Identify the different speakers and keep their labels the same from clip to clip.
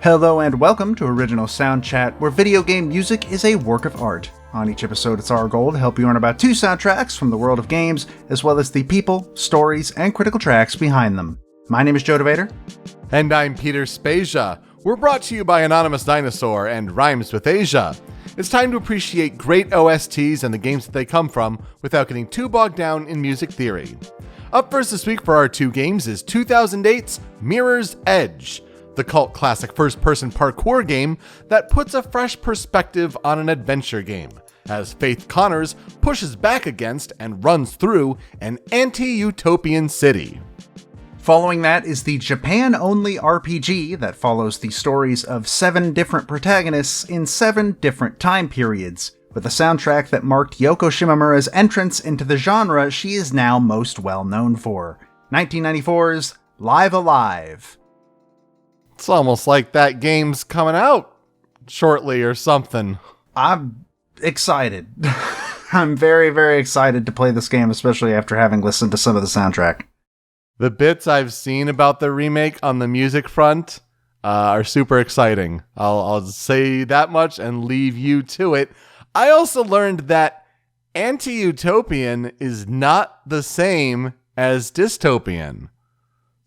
Speaker 1: Hello and welcome to Original Soundchat, where video game music is a work of art. On each episode, it's our goal to help you learn about two soundtracks from the world of games, as well as the people, stories, and critical tracks behind them. My name is DeVader.
Speaker 2: And I'm Peter Spezia. We're brought to you by Anonymous Dinosaur and Rhymes with Asia. It's time to appreciate great OSTs and the games that they come from without getting too bogged down in music theory. Up first this week for our two games is 2008's Mirror's Edge, the cult classic first-person parkour game that puts a fresh perspective on an adventure game, as Faith Connors pushes back against and runs through an anti-utopian city.
Speaker 1: Following that is the Japan-only RPG that follows the stories of 7 different protagonists in 7 different time periods, with a soundtrack that marked Yoko Shimomura's entrance into the genre she is now most well known for, 1994's Live Alive.
Speaker 2: It's almost like that game's coming out shortly or something.
Speaker 1: I'm excited. I'm very, very excited to play this game, especially after having listened to some of the soundtrack.
Speaker 2: The bits I've seen about the remake on the music front are super exciting. I'll say that much and leave you to it. I also learned that anti-utopian is not the same as dystopian.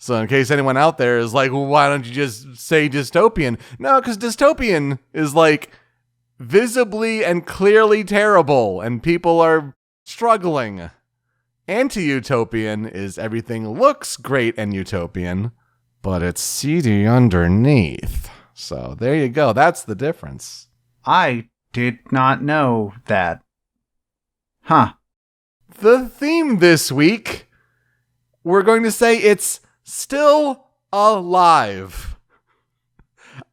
Speaker 2: So in case anyone out there is like, well, why don't you just say dystopian? No, because dystopian is like visibly and clearly terrible and people are struggling. Anti-utopian is everything looks great and utopian, but it's seedy underneath. So there you go. That's the difference.
Speaker 1: I did not know that. Huh.
Speaker 2: The theme this week, we're going to say it's still alive.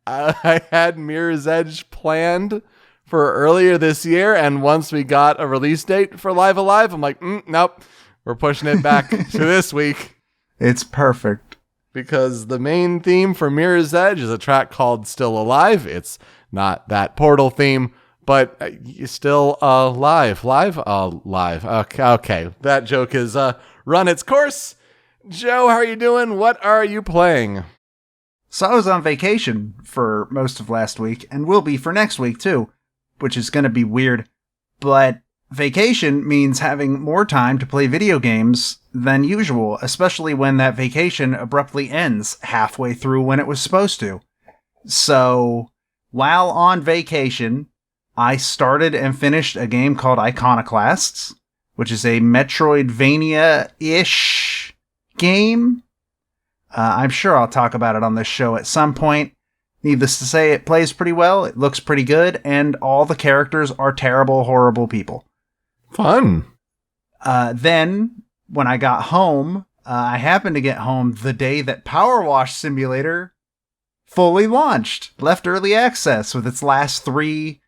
Speaker 2: I had Mirror's Edge planned for earlier this year, and once we got a release date for Live Alive, I'm like, nope, we're pushing it back to this week.
Speaker 1: It's perfect.
Speaker 2: Because the main theme for Mirror's Edge is a track called Still Alive. It's not that Portal theme, but still alive. Live? Live. Okay. That joke has run its course. Joe, how are you doing? What are you playing?
Speaker 1: So I was on vacation for most of last week, and will be for next week too, which is going to be weird. But vacation means having more time to play video games than usual, especially when that vacation abruptly ends halfway through when it was supposed to. So, while on vacation, I started and finished a game called Iconoclasts, which is a Metroidvania-ish game. I'm sure I'll talk about it on this show at some point. Needless to say, it plays pretty well, it looks pretty good, and all the characters are terrible, horrible people.
Speaker 2: Fun.
Speaker 1: Then, when I got home, I happened to get home the day that Power Wash Simulator fully launched, left early access with its last 3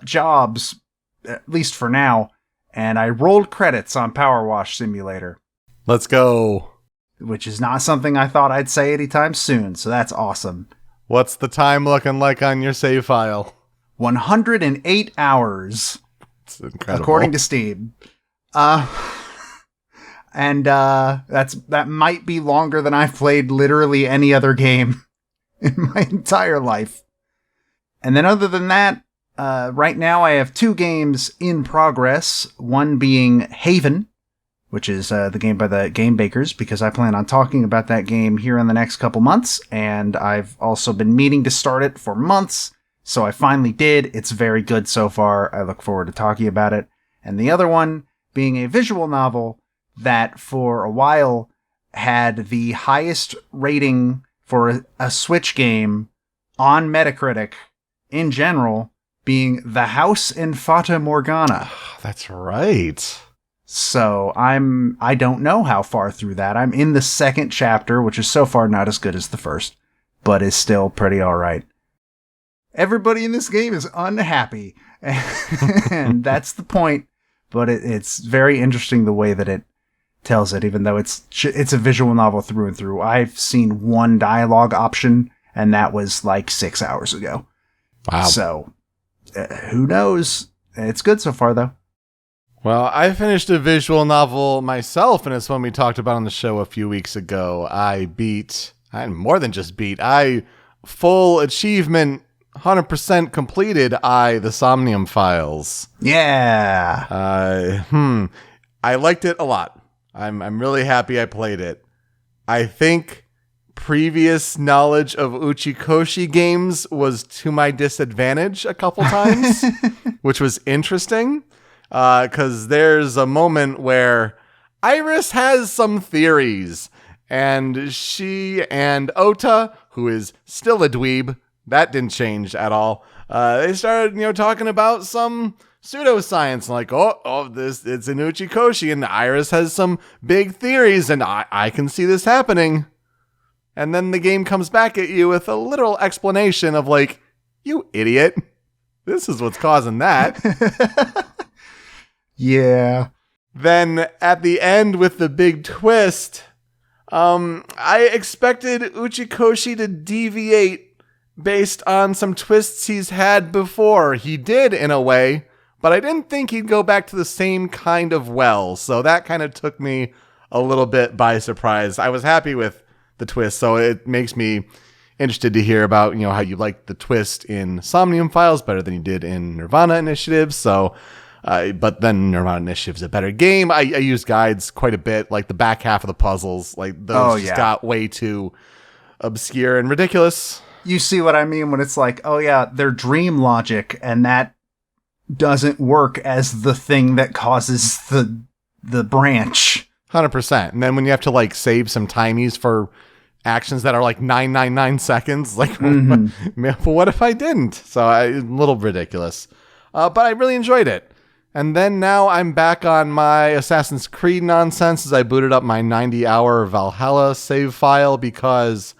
Speaker 1: jobs, at least for now, and I rolled credits on Power Wash Simulator.
Speaker 2: Let's go.
Speaker 1: Which is not something I thought I'd say anytime soon, so that's awesome.
Speaker 2: What's the time looking like on your save file?
Speaker 1: 108 hours.
Speaker 2: It's incredible.
Speaker 1: According to Steam. That might be longer than I've played literally any other game in my entire life. And then other than that, right now I have 2 games in progress, one being Haven, which is the game by the Game Bakers, because I plan on talking about that game here in the next couple months, and I've also been meaning to start it for months, so I finally did. It's very good so far. I look forward to talking about it. And the other one being a visual novel that for a while had the highest rating for a Switch game on Metacritic in general, being The House in Fata Morgana.
Speaker 2: That's right.
Speaker 1: So I don't know how far through that. I'm in the 2nd chapter, which is so far not as good as the first, but is still pretty alright. Everybody in this game is unhappy, and that's the point, but it's very interesting the way that it tells it, even though it's a visual novel through and through. I've seen one dialogue option, and that was like 6 hours ago.
Speaker 2: Wow.
Speaker 1: So, who knows? It's good so far, though.
Speaker 2: Well, I finished a visual novel myself, and it's one we talked about on the show a few weeks ago. I more than just beat, I full achievement, 100% completed the Somnium Files.
Speaker 1: Yeah.
Speaker 2: I liked it a lot. I'm really happy I played it. I think previous knowledge of Uchikoshi games was to my disadvantage a couple times, which was interesting, because there's a moment where Iris has some theories, and she and Ota, who is still a dweeb, that didn't change at all, they started, talking about some pseudoscience, like, it's an Uchikoshi, and Iris has some big theories, and I can see this happening. And then the game comes back at you with a literal explanation of like, you idiot, this is what's causing that.
Speaker 1: Yeah.
Speaker 2: Then at the end with the big twist, I expected Uchikoshi to deviate based on some twists he's had before. He did in a way, but I didn't think he'd go back to the same kind of well. So that kind of took me a little bit by surprise. I was happy with the twist, so it makes me interested to hear about how you liked the twist in Somnium Files better than you did in Nirvana Initiative. So but then Nirvana Initiative's a better game. I use guides quite a bit, like the back half of the puzzles, like those just got way too obscure and ridiculous.
Speaker 1: You see what I mean when it's like, oh yeah, they're dream logic, and that doesn't work as the thing that causes the branch.
Speaker 2: 100%. And then when you have to like save some timies for actions that are like 999 seconds, like, what if I didn't? So a little ridiculous. But I really enjoyed it. And then now I'm back on my Assassin's Creed nonsense as I booted up my 90-hour Valhalla save file, because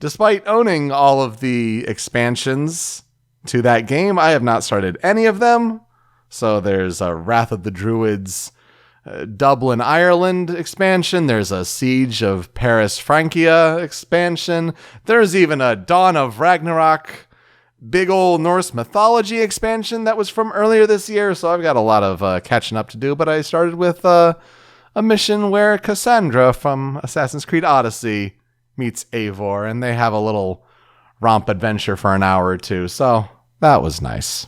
Speaker 2: despite owning all of the expansions to that game, I have not started any of them. So there's a Wrath of the Druids Dublin, Ireland expansion. There's a Siege of Paris, Francia expansion. There's even a Dawn of Ragnarok big old Norse mythology expansion that was from earlier this year. So I've got a lot of catching up to do, but I started with a mission where Cassandra from Assassin's Creed Odyssey meets Eivor, and they have a little romp adventure for an hour or two. So that was nice.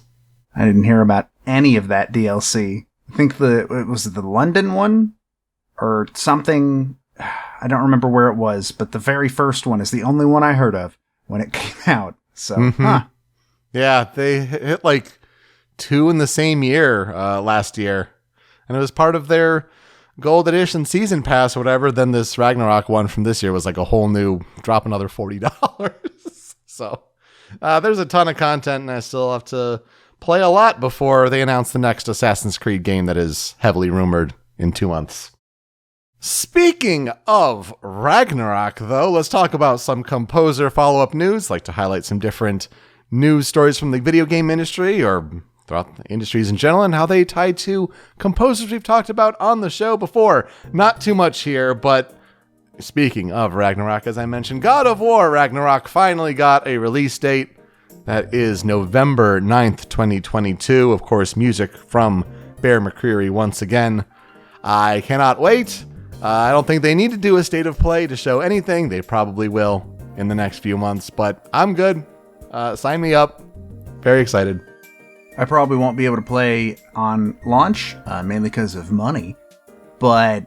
Speaker 1: I didn't hear about any of that DLC. I think was the London one or something. I don't remember where it was, but the very first one is the only one I heard of when it came out. So,
Speaker 2: Yeah, they hit like 2 in the same year last year, and it was part of their Gold Edition Season Pass or whatever. Then this Ragnarok one from this year was like a whole new drop, another $40. So there's a ton of content, and I still have to play a lot before they announce the next Assassin's Creed game that is heavily rumored in 2 months. Speaking of Ragnarok, though, let's talk about some composer follow-up news. I'd like to highlight some different news stories from the video game industry or throughout the industries in general and how they tie to composers we've talked about on the show before. Not too much here, but speaking of Ragnarok, as I mentioned, God of War Ragnarok finally got a release date. That is November 9th, 2022. Of course, music from Bear McCreary once again. I cannot wait. I don't think they need to do a state of play to show anything. They probably will in the next few months, but I'm good. Sign me up. Very excited.
Speaker 1: I probably won't be able to play on launch, mainly because of money. But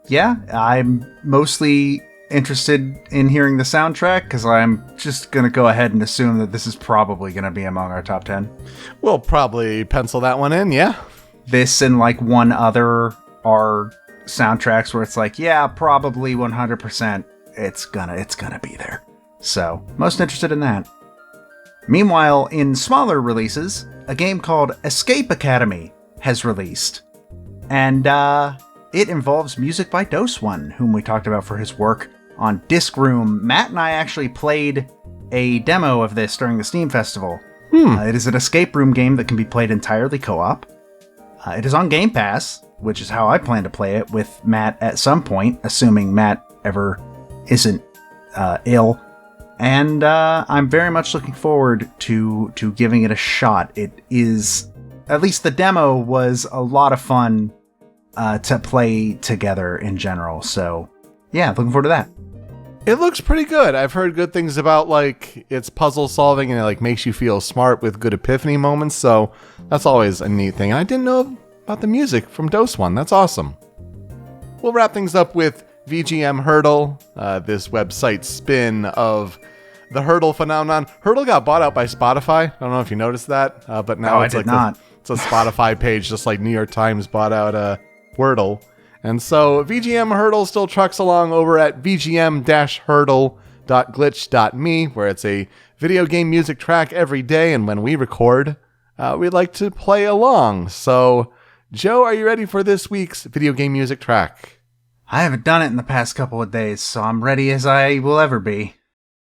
Speaker 1: yeah, I'm mostly interested in hearing the soundtrack, because I'm just going to go ahead and assume that this is probably going to be among our top 10.
Speaker 2: We'll probably pencil that one in, yeah.
Speaker 1: This and like one other are soundtracks where it's like, yeah, probably 100% it's gonna be there. So, most interested in that. Meanwhile, in smaller releases, a game called Escape Academy has released. And it involves music by Dose One, whom we talked about for his work on Disc Room. Matt and I actually played a demo of this during the Steam Festival. It is an escape room game that can be played entirely co-op. It is on Game Pass, which is how I plan to play it with Matt at some point, assuming Matt ever isn't ill. And I'm very much looking forward to giving it a shot. It is, at least the demo was a lot of fun to play together in general. So yeah, looking forward to that.
Speaker 2: It looks pretty good. I've heard good things about like its puzzle solving and it like makes you feel smart with good epiphany moments. So that's always a neat thing. I didn't know about the music from Dose 1. That's awesome. We'll wrap things up with VGM Hurdle, this website spin of the Hurdle phenomenon. Hurdle got bought out by Spotify. I don't know if you noticed that, but now it's like it's a Spotify page, just like New York Times bought out Wordle. And so VGM Hurdle still trucks along over at vgm-hurdle.glitch.me, where it's a video game music track every day. And when we record, we'd like to play along. So, Joe, are you ready for this week's video game music track?
Speaker 1: I haven't done it in the past couple of days, so I'm ready as I will ever be.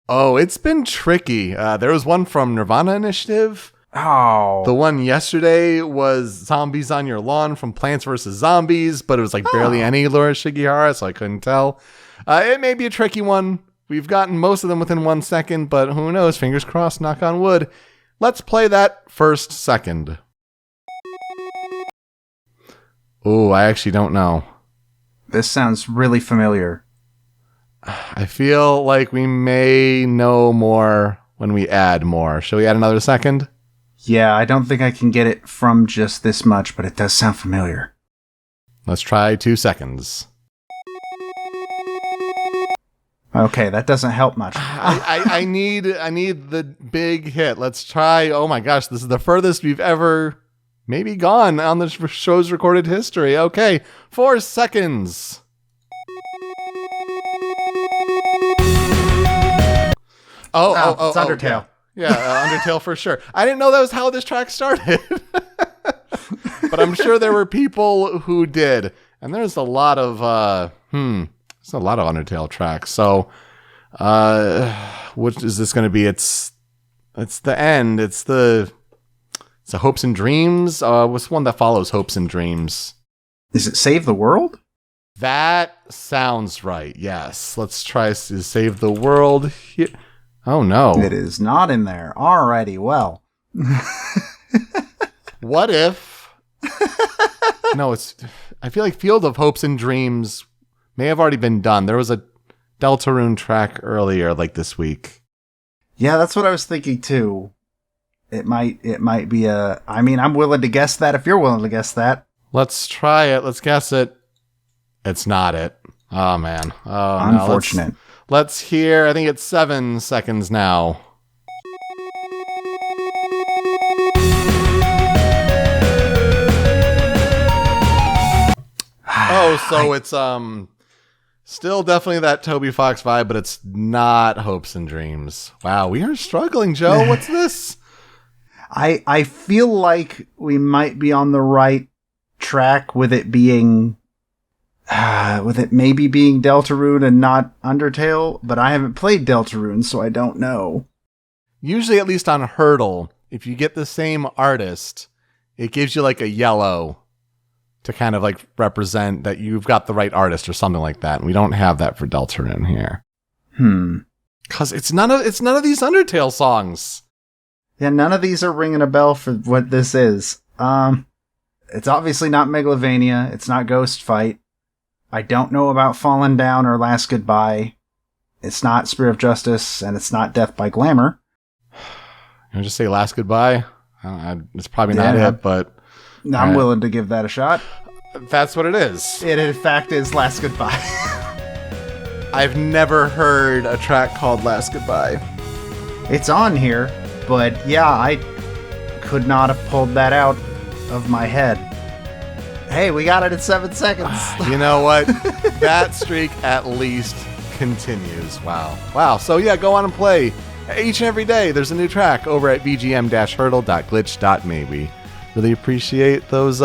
Speaker 2: Oh, it's been tricky. There was one from Nirvana Initiative.
Speaker 1: Oh.
Speaker 2: The one yesterday was Zombies on Your Lawn from Plants vs. Zombies, but it was like barely any Laura Shigihara, so I couldn't tell. It may be a tricky one. We've gotten most of them within 1 second, but who knows? Fingers crossed, knock on wood. Let's play that first second. Oh, I actually don't know.
Speaker 1: This sounds really familiar.
Speaker 2: I feel like we may know more when we add more. Shall we add another second?
Speaker 1: Yeah, I don't think I can get it from just this much, but it does sound familiar.
Speaker 2: Let's try 2 seconds.
Speaker 1: Okay, that doesn't help much.
Speaker 2: I need the big hit. Let's try. Oh my gosh, this is the furthest we've ever maybe gone on the show's recorded history. Okay, 4 seconds.
Speaker 1: It's Undertale.
Speaker 2: Yeah, Undertale for sure. I didn't know that was how this track started. But I'm sure there were people who did. And there's a lot of Undertale tracks. So what is this going to be? It's the end. It's the Hopes and Dreams. What's the one that follows Hopes and Dreams?
Speaker 1: Is it Save the World?
Speaker 2: That sounds right. Yes. Let's try to Save the World here. Oh, no.
Speaker 1: It is not in there. Alrighty, well.
Speaker 2: What if... No, I feel like Field of Hopes and Dreams may have already been done. There was a Deltarune track earlier, like this week.
Speaker 1: Yeah, that's what I was thinking, too. It might be I'm willing to guess that if you're willing to guess that.
Speaker 2: Let's try it. Let's guess it. It's not it. Oh, man. Oh,
Speaker 1: unfortunate.
Speaker 2: No, let's hear, I think it's 7 seconds now. So it's still definitely that Toby Fox vibe, but it's not Hopes and Dreams. Wow, we are struggling, Joe. What's this?
Speaker 1: I feel like we might be on the right track with it being... with it maybe being Deltarune and not Undertale, but I haven't played Deltarune, so I don't know.
Speaker 2: Usually, at least on Hurdle, if you get the same artist, it gives you like a yellow to kind of like represent that you've got the right artist or something like that. And we don't have that for Deltarune here. Because it's none of these Undertale songs.
Speaker 1: Yeah, none of these are ringing a bell for what this is. It's obviously not Megalovania. It's not Ghost Fight. I don't know about Fallen Down or Last Goodbye. It's not Spear of Justice, and it's not Death by Glamour.
Speaker 2: Can I just say Last Goodbye? It's probably not it, but...
Speaker 1: I'm willing to give that a shot.
Speaker 2: That's what it is.
Speaker 1: It, in fact, is Last Goodbye.
Speaker 2: I've never heard a track called Last Goodbye.
Speaker 1: It's on here, but yeah, I could not have pulled that out of my head. Hey, we got it in 7 seconds.
Speaker 2: You know what? That streak at least continues. Wow. So yeah, go on and play. Each and every day, there's a new track over at vgm-hurdle.glitch.me. We really appreciate those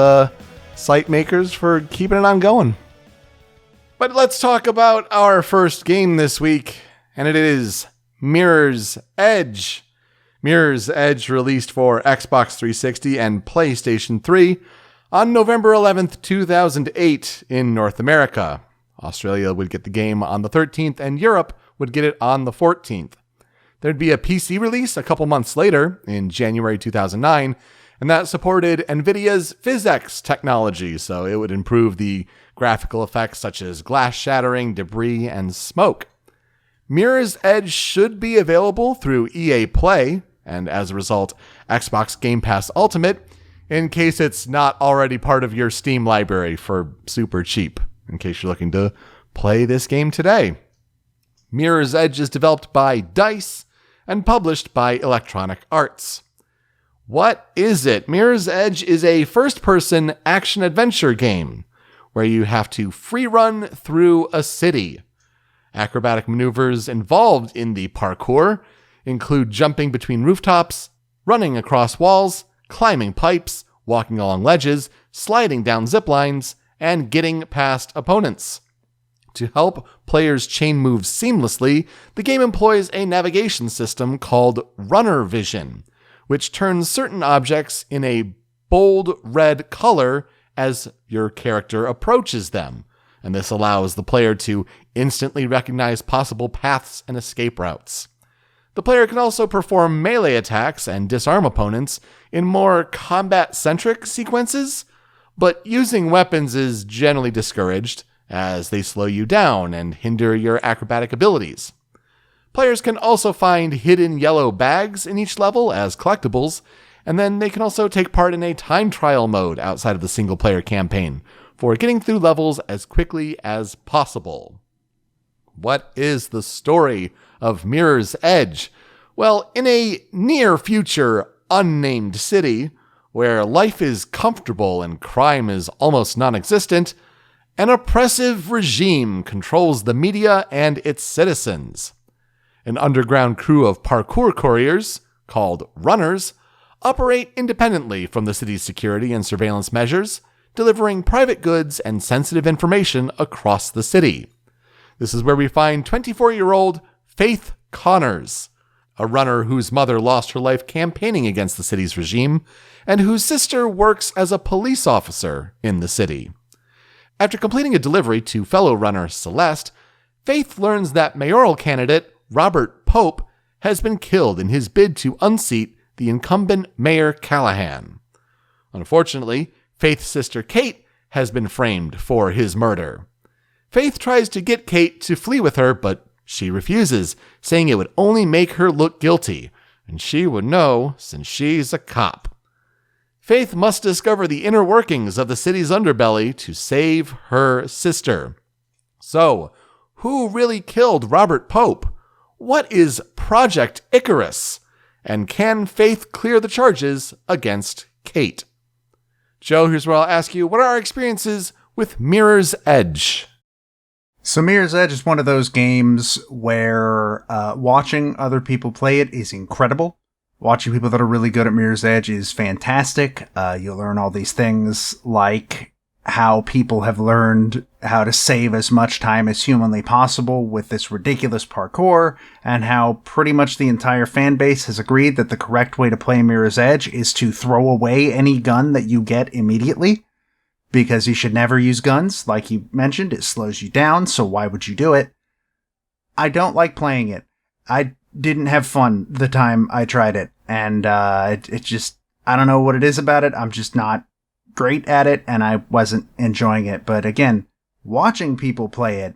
Speaker 2: site makers for keeping it on going. But let's talk about our first game this week, and it is Mirror's Edge. Mirror's Edge released for Xbox 360 and PlayStation 3 on November 11th, 2008 in North America. Australia would get the game on the 13th, and Europe would get it on the 14th. There'd be a PC release a couple months later, in January 2009, and that supported NVIDIA's PhysX technology, so it would improve the graphical effects such as glass shattering, debris, and smoke. Mirror's Edge should be available through EA Play, and as a result, Xbox Game Pass Ultimate, in case it's not already part of your Steam library for super cheap, in case you're looking to play this game today. Mirror's Edge is developed by DICE and published by Electronic Arts. What is it? Mirror's Edge is a first-person action-adventure game where you have to free run through a city. Acrobatic maneuvers involved in the parkour include jumping between rooftops, running across walls, climbing pipes, walking along ledges, sliding down zip lines, and getting past opponents. To help players chain moves seamlessly, the game employs a navigation system called Runner Vision, which turns certain objects in a bold red color as your character approaches them, and this allows the player to instantly recognize possible paths and escape routes. The player can also perform melee attacks and disarm opponents in more combat-centric sequences, but using weapons is generally discouraged, as they slow you down and hinder your acrobatic abilities. Players can also find hidden yellow bags in each level as collectibles, and then they can also take part in a time trial mode outside of the single-player campaign for getting through levels as quickly as possible. What is the story of Mirror's Edge? Well, in a near-future, unnamed city, where life is comfortable and crime is almost non-existent, an oppressive regime controls the media and its citizens. An underground crew of parkour couriers, called runners, operate independently from the city's security and surveillance measures, delivering private goods and sensitive information across the city. This is where we find 24-year-old Faith Connors, a runner whose mother lost her life campaigning against the city's regime, and whose sister works as a police officer in the city. After completing a delivery to fellow runner Celeste, Faith learns that mayoral candidate Robert Pope has been killed in his bid to unseat the incumbent Mayor Callahan. Unfortunately, Faith's sister Kate has been framed for his murder. Faith tries to get Kate to flee with her, but she refuses, saying it would only make her look guilty, and she would know since she's a cop. Faith must discover the inner workings of the city's underbelly to save her sister. So, who really killed Robert Pope? What is Project Icarus? And can Faith clear the charges against Kate? Joe, here's where I'll ask you, what are our experiences with Mirror's Edge?
Speaker 1: So Mirror's Edge is one of those games where watching other people play it is incredible. Watching people that are really good at Mirror's Edge is fantastic. You'll learn all these things like how people have learned how to save as much time as humanly possible with this ridiculous parkour, and how pretty much the entire fan base has agreed that the correct way to play Mirror's Edge is to throw away any gun that you get immediately, because you should never use guns. Like you mentioned, it slows you down, so why would you do it? I don't like playing it. I didn't have fun the time I tried it, and it just, I don't know what it is about it. I'm just not great at it, and I wasn't enjoying it. But again, watching people play it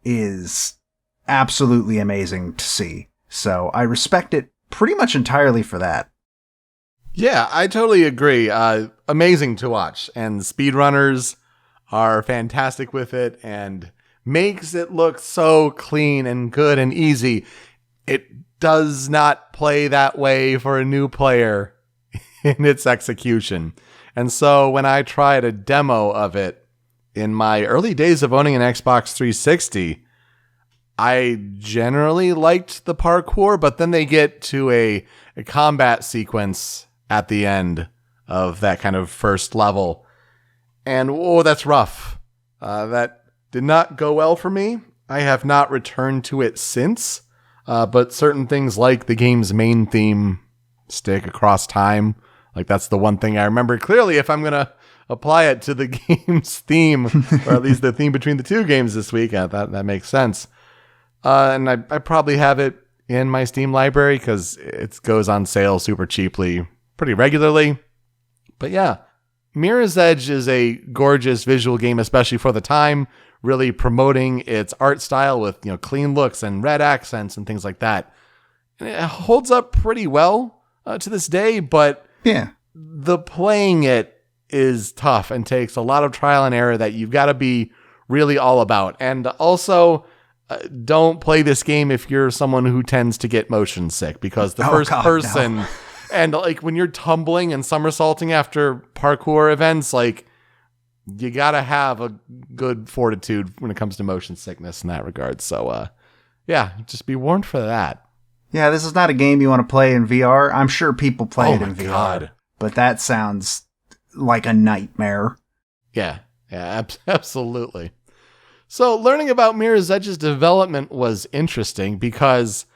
Speaker 1: is absolutely amazing to see. So I respect it pretty much entirely for that.
Speaker 2: Yeah, I totally agree. Amazing to watch, and speedrunners are fantastic with it, and makes it look so clean and good and easy. It does not play that way for a new player in its execution. And so when I tried a demo of it in my early days of owning an Xbox 360, I generally liked the parkour, but then they get to a combat sequence at the end of that kind of first level. And, oh, that's rough. That did not go well for me. I have not returned to it since, but certain things like the game's main theme stick across time. Like, that's the one thing I remember clearly if I'm going to apply it to the game's theme, or at least the theme between the two games this week. That makes sense. And I probably have it in my Steam library because it goes on sale super cheaply pretty regularly. But yeah, Mirror's Edge is a gorgeous visual game, especially for the time. really promoting its art style with, clean looks and red accents and things like that. And it holds up pretty well to this day, but
Speaker 1: yeah,
Speaker 2: the playing it is tough and takes a lot of trial and error that you've got to be really all about. And also, don't play this game if you're someone who tends to get motion sick, because the first person, no. And like when you're tumbling and somersaulting after parkour events, like you got to have a good fortitude when it comes to motion sickness in that regard. So, yeah, just be warned for that.
Speaker 1: Yeah, this is not a game you want to play in VR. I'm sure people play it in VR.
Speaker 2: God.
Speaker 1: But that sounds like a nightmare.
Speaker 2: Yeah, absolutely. So learning about Mirror's Edge's development was interesting because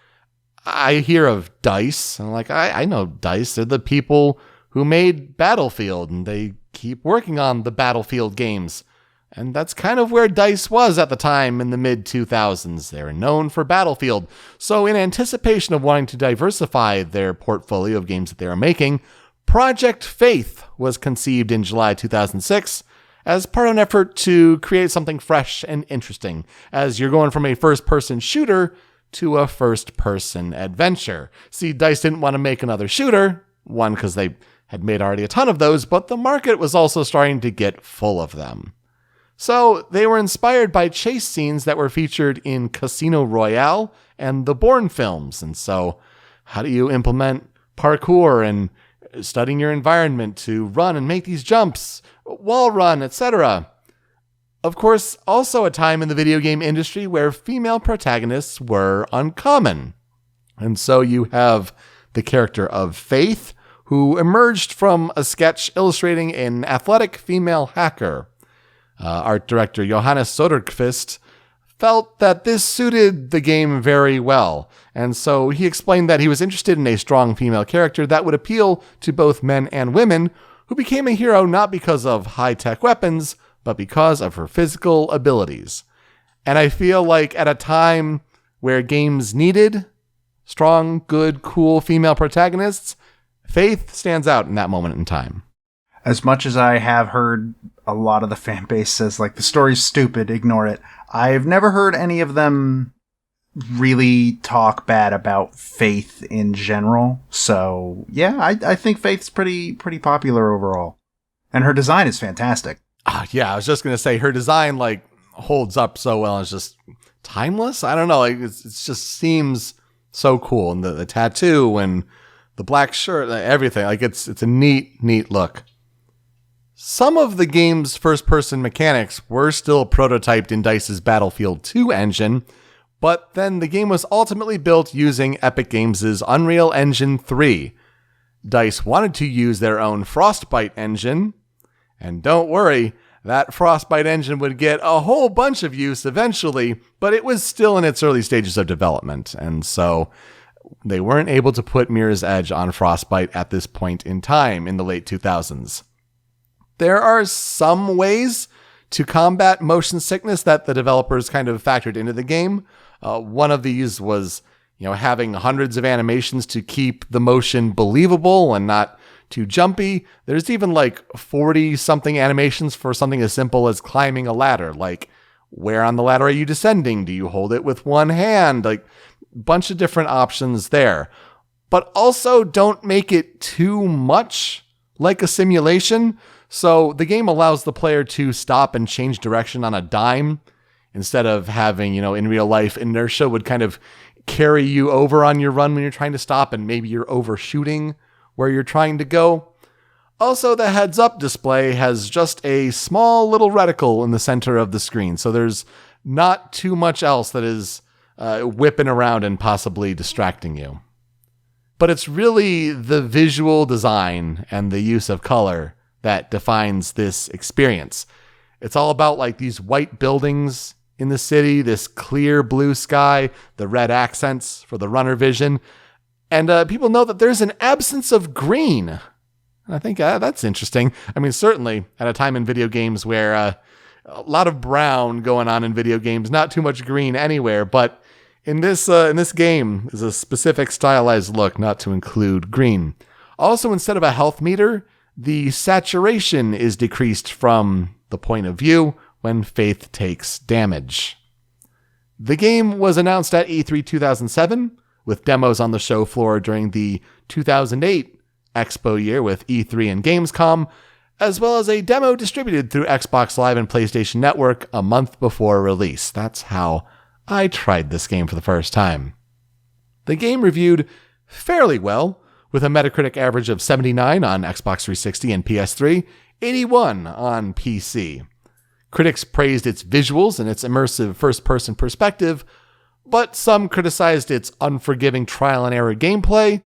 Speaker 2: I hear of DICE, and I know DICE. They're the people who made Battlefield, and they keep working on the Battlefield games. And that's kind of where DICE was at the time in the mid-2000s. They were known for Battlefield. So in anticipation of wanting to diversify their portfolio of games that they were making, Project Faith was conceived in July 2006 as part of an effort to create something fresh and interesting, as you're going from a first-person shooter to a first-person adventure. See, DICE didn't want to make another shooter, one, because they had made already a ton of those, but the market was also starting to get full of them. So they were inspired by chase scenes that were featured in Casino Royale and the Bourne films. And so how do you implement parkour and studying your environment to run and make these jumps, wall run, etc.? Of course, also a time in the video game industry where female protagonists were uncommon. And so you have the character of Faith, who emerged from a sketch illustrating an athletic female hacker. Art director Johannes Soderqvist felt that this suited the game very well, and so he explained that he was interested in a strong female character that would appeal to both men and women, who became a hero not because of high-tech weapons, but because of her physical abilities. And I feel like at a time where games needed strong, good, cool female protagonists, Faith stands out in that moment in time.
Speaker 1: As much as I have heard a lot of the fan base says, the story's stupid, ignore it, I've never heard any of them really talk bad about Faith in general. So, yeah, I think Faith's pretty popular overall. And her design is fantastic.
Speaker 2: Yeah, I was just going to say, her design, holds up so well. It's just timeless. I don't know. It just seems so cool. And the tattoo and the black shirt, everything. It's a neat look. Some of the game's first-person mechanics were still prototyped in DICE's Battlefield 2 engine, but then the game was ultimately built using Epic Games' Unreal Engine 3. DICE wanted to use their own Frostbite engine, and don't worry, that Frostbite engine would get a whole bunch of use eventually, but it was still in its early stages of development, and so they weren't able to put Mirror's Edge on Frostbite at this point in time in the late 2000s. There are some ways to combat motion sickness that the developers kind of factored into the game. One of these was, having hundreds of animations to keep the motion believable and not too jumpy. There's even 40-something animations for something as simple as climbing a ladder. Where on the ladder are you descending? Do you hold it with one hand? Bunch of different options there. But also don't make it too much like a simulation. So the game allows the player to stop and change direction on a dime instead of having, in real life, inertia would kind of carry you over on your run when you're trying to stop, and maybe you're overshooting where you're trying to go. Also, the heads-up display has just a small little reticle in the center of the screen, so there's not too much else that is whipping around and possibly distracting you. But it's really the visual design and the use of color that defines this experience. It's all about these white buildings in the city, this clear blue sky, the red accents for the runner vision. And people know that there's an absence of green. And I think that's interesting. I mean, certainly at a time in video games where a lot of brown going on in video games, not too much green anywhere, but in this game is a specific stylized look not to include green. Also, instead of a health meter, the saturation is decreased from the point of view, when faith takes damage. The game was announced at E3 2007, with demos on the show floor during the 2008 Expo year with E3 and Gamescom, as well as a demo distributed through Xbox Live and PlayStation Network a month before release. That's how I tried this game for the first time. The game reviewed fairly well, with a Metacritic average of 79 on Xbox 360 and PS3, 81 on PC. Critics praised its visuals and its immersive first-person perspective, but some criticized its unforgiving trial-and-error gameplay,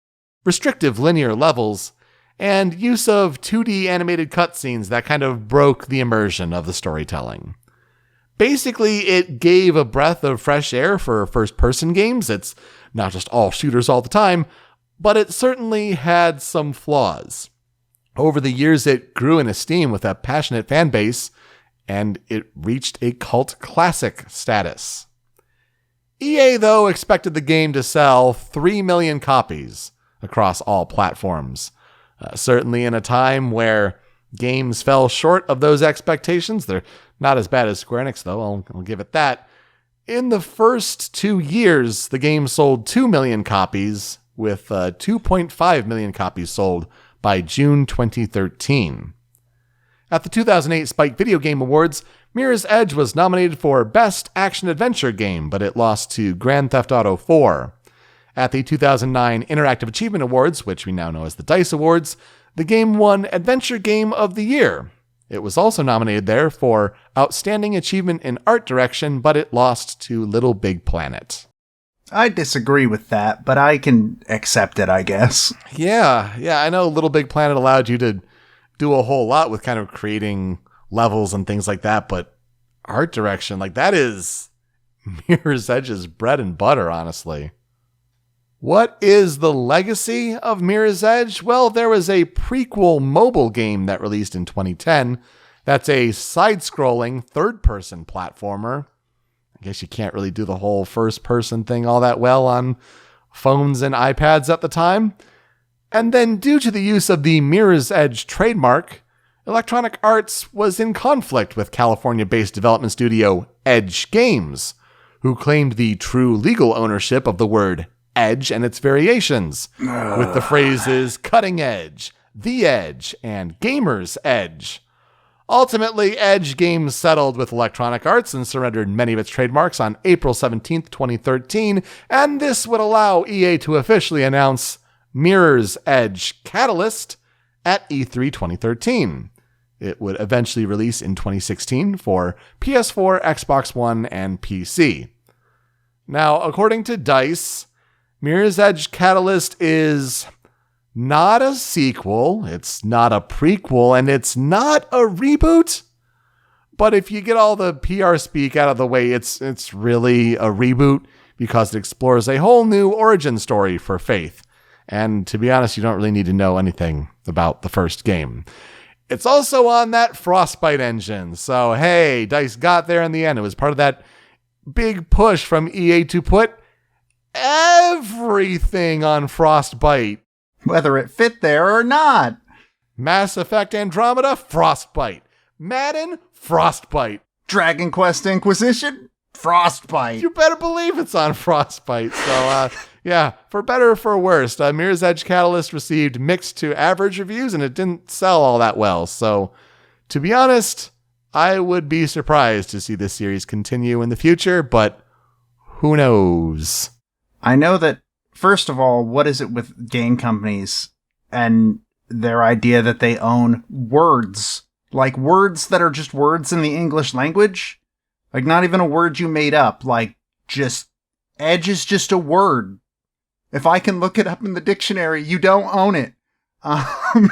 Speaker 2: restrictive linear levels, and use of 2D animated cutscenes that kind of broke the immersion of the storytelling. Basically, it gave a breath of fresh air for first-person games. It's not just all shooters all the time, but it certainly had some flaws. Over the years, it grew in esteem with a passionate fan base, and it reached a cult classic status. EA, though, expected the game to sell 3 million copies across all platforms. Certainly in a time where games fell short of those expectations. They're not as bad as Square Enix, though, I'll give it that. In the first 2 years, the game sold 2 million copies, with 2.5 million copies sold by June 2013. At the 2008 Spike Video Game Awards, Mirror's Edge was nominated for Best Action-Adventure Game, but it lost to Grand Theft Auto 4. At the 2009 Interactive Achievement Awards, which we now know as the DICE Awards, the game won Adventure Game of the Year. It was also nominated there for Outstanding Achievement in Art Direction, but it lost to Little Big Planet.
Speaker 1: I disagree with that, but I can accept it, I guess.
Speaker 2: Yeah, I know Little Big Planet allowed you to do a whole lot with kind of creating levels and things like that, but art direction, like that is Mirror's Edge's bread and butter, honestly. What is the legacy of Mirror's Edge? Well, there was a prequel mobile game that released in 2010 that's a side-scrolling third-person platformer. I guess you can't really do the whole first-person thing all that well on phones and iPads at the time. And then, due to the use of the Mirror's Edge trademark, Electronic Arts was in conflict with California-based development studio Edge Games, who claimed the true legal ownership of the word Edge and its variations, with the phrases cutting edge, the edge, and gamer's edge. Ultimately, Edge Games settled with Electronic Arts and surrendered many of its trademarks on April 17, 2013, and this would allow EA to officially announce Mirror's Edge Catalyst at E3 2013. It would eventually release in 2016 for PS4, Xbox One, and PC. Now, according to DICE, Mirror's Edge Catalyst is not a sequel, it's not a prequel, and it's not a reboot. But if you get all the PR speak out of the way, it's really a reboot because it explores a whole new origin story for Faith. And to be honest, you don't really need to know anything about the first game. It's also on that Frostbite engine. So, hey, DICE got there in the end. It was part of that big push from EA to put everything on Frostbite.
Speaker 1: Whether it fit there or not.
Speaker 2: Mass Effect Andromeda, Frostbite. Madden, Frostbite.
Speaker 1: Dragon Quest Inquisition, Frostbite.
Speaker 2: You better believe it's on Frostbite. So, yeah, for better or for worse, Mirror's Edge Catalyst received mixed to average reviews, and it didn't sell all that well. So, to be honest, I would be surprised to see this series continue in the future, but who knows?
Speaker 1: I know that, first of all, what is it with game companies and their idea that they own words? Like words that are just words in the English language? Like not even a word you made up. Like just, edge is just a word. If I can look it up in the dictionary, you don't own it. Hot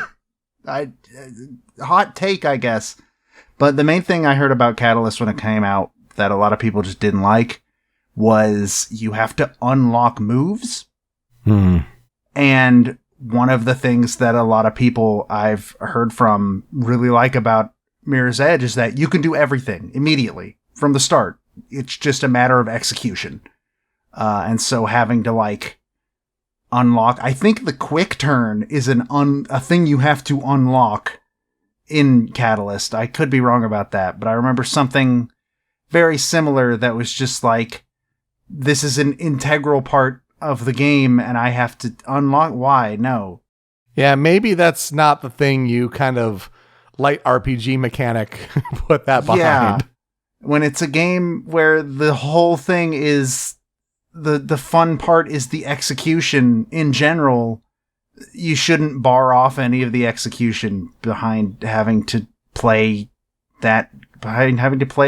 Speaker 1: take, I guess. But the main thing I heard about Catalyst when it came out that a lot of people just didn't like was you have to unlock moves. And one of the things that a lot of people I've heard from really like about Mirror's Edge is that you can do everything immediately from the start. It's just a matter of execution. And so having to like unlock, I think the quick turn is a thing you have to unlock in Catalyst. I could be wrong about that, but I remember something very similar that was just like, this is an integral part of the game and I have to unlock. Why? No.
Speaker 2: Yeah, maybe that's not the thing you kind of light RPG mechanic put that behind.
Speaker 1: Yeah. When it's a game where the whole thing is the fun part is the execution in general, you shouldn't bar off any of the execution behind having to play a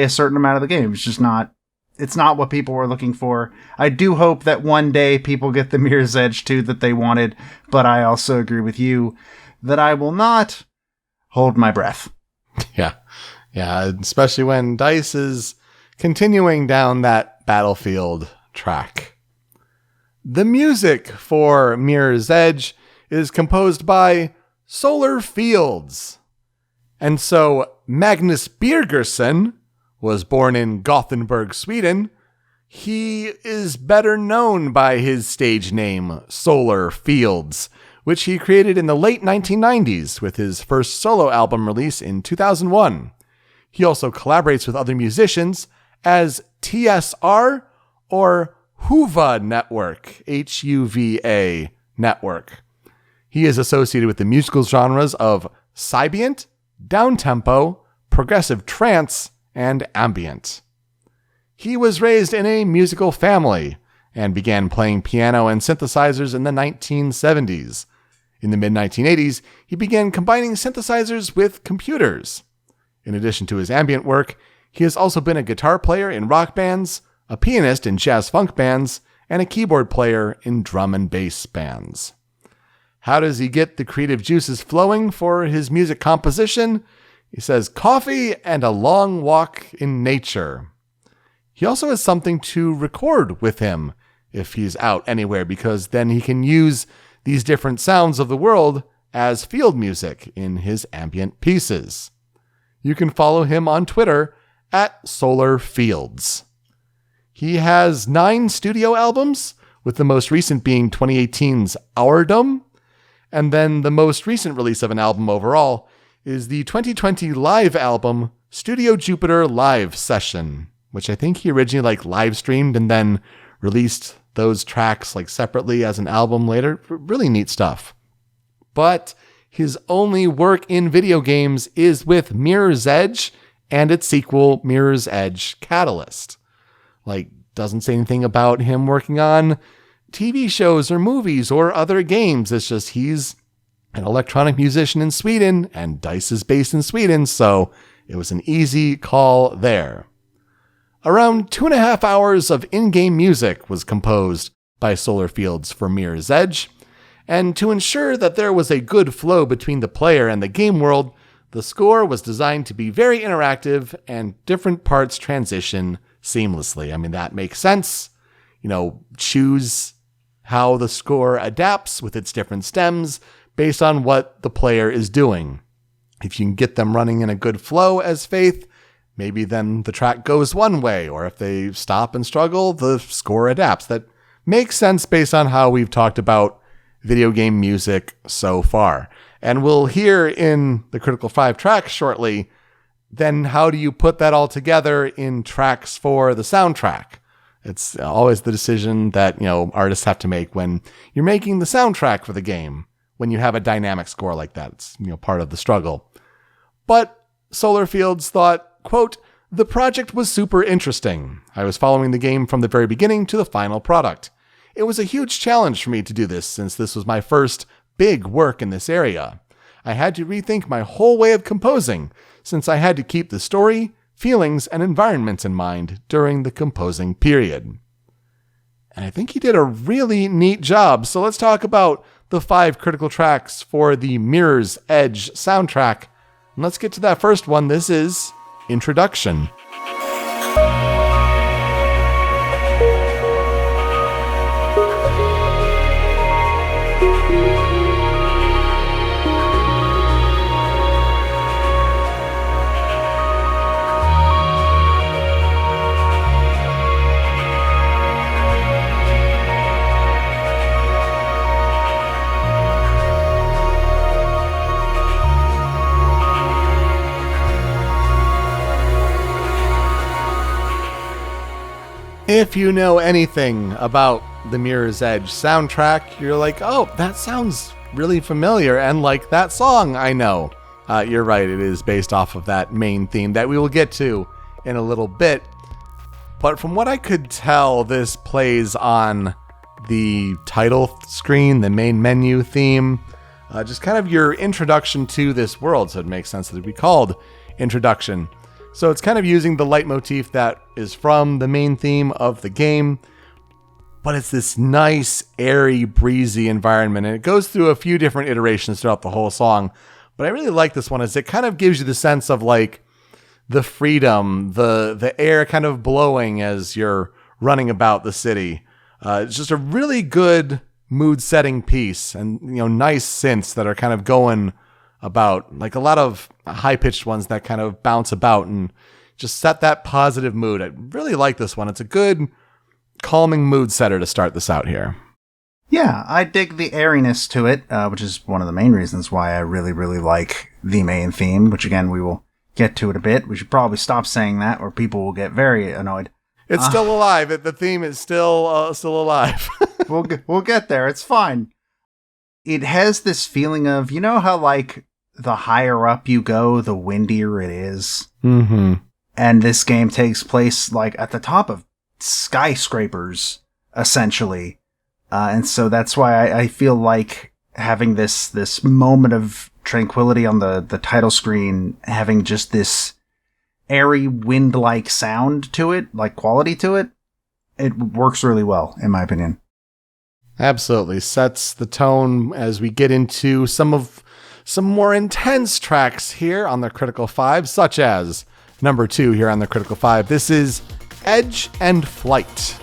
Speaker 1: certain amount of the game. It's not what people were looking for. I do hope that one day people get the Mirror's Edge 2 that they wanted, but I also agree with you that I will not hold my breath.
Speaker 2: Yeah. Yeah, especially when DICE is continuing down that Battlefield track. The music for Mirror's Edge is composed by Solar Fields. And so Magnus Birgersson was born in Gothenburg, Sweden. He is better known by his stage name, Solar Fields, which he created in the late 1990s with his first solo album release in 2001. He also collaborates with other musicians as TSR or Huva Network, Huva Network. He is associated with the musical genres of Sybient, Downtempo, Progressive Trance, and Ambient. He was raised in a musical family and began playing piano and synthesizers in the 1970s. In the mid-1980s, he began combining synthesizers with computers. In addition to his ambient work, he has also been a guitar player in rock bands, a pianist in jazz funk bands, and a keyboard player in drum and bass bands. How does he get the creative juices flowing for his music composition? He says coffee and a long walk in nature. He also has something to record with him if he's out anywhere, because then he can use these different sounds of the world as field music in his ambient pieces. You can follow him on Twitter at Solar Fields. He has 9 studio albums, with the most recent being 2018's Hourdom, and then the most recent release of an album overall is the 2020 live album Studio Jupiter Live Session, which I think he originally live streamed and then released those tracks separately as an album later. Really neat stuff. But his only work in video games is with Mirror's Edge and its sequel, Mirror's Edge Catalyst. Doesn't say anything about him working on TV shows or movies or other games. It's just he's an electronic musician in Sweden, and DICE is based in Sweden, so it was an easy call there. Around 2.5 hours of in-game music was composed by Solar Fields for Mirror's Edge, and to ensure that there was a good flow between the player and the game world, the score was designed to be very interactive and different parts transition seamlessly. I mean, that makes sense. Choose how the score adapts with its different stems based on what the player is doing. If you can get them running in a good flow as Faith, maybe then the track goes one way, or if they stop and struggle, the score adapts. That makes sense based on how we've talked about video game music so far. And we'll hear in the Critical 5 tracks shortly, then how do you put that all together in tracks for the soundtrack? It's always the decision that, artists have to make when you're making the soundtrack for the game, when you have a dynamic score like that. It's, part of the struggle. But Solar Fields thought, quote, "The project was super interesting. I was following the game from the very beginning to the final product. It was a huge challenge for me to do this since this was my first big work in this area. I had to rethink my whole way of composing since I had to keep the story, feelings, and environments in mind during the composing period." And I think he did a really neat job. So let's talk about the 5 critical tracks for the Mirror's Edge soundtrack. And let's get to that first one. This is Introduction. if you know anything about the Mirror's Edge soundtrack, you're like, oh, that sounds really familiar, and like that song I know. You're right, it is based off of that main theme that we will get to in a little bit. But from what I could tell, this plays on the title screen, the main menu theme, just kind of your introduction to this world, so it makes sense that it'd be called Introduction. So it's kind of using the leitmotif that is from the main theme of the game, but it's this nice, airy, breezy environment, and it goes through a few different iterations throughout the whole song. But I really like this one, as it kind of gives you the sense of like the freedom, the air kind of blowing as you're running about the city. It's just a really good mood-setting piece, and nice synths that are kind of going about, like a lot of high-pitched ones that kind of bounce about and just set that positive mood. I really like this one. It's a good calming mood setter to start this out here.
Speaker 1: Yeah, I dig the airiness to it, which is one of the main reasons why I really, really like the main theme, which again, we will get to it a bit. We should probably stop saying that or people will get very annoyed.
Speaker 2: It's still alive. The theme is still alive.
Speaker 1: We'll get there. It's fine. It has this feeling of, how like the higher up you go, the windier it is.
Speaker 2: Mm-hmm.
Speaker 1: And this game takes place like at the top of skyscrapers, essentially. And so that's why I feel like having this moment of tranquility on the title screen, having just this airy wind-like sound to it, like quality to it, it works really well, in my opinion.
Speaker 2: Absolutely. Sets the tone as we get into some more intense tracks here on the Critical 5, such as number 2 here on the Critical 5. This is Edge and Flight.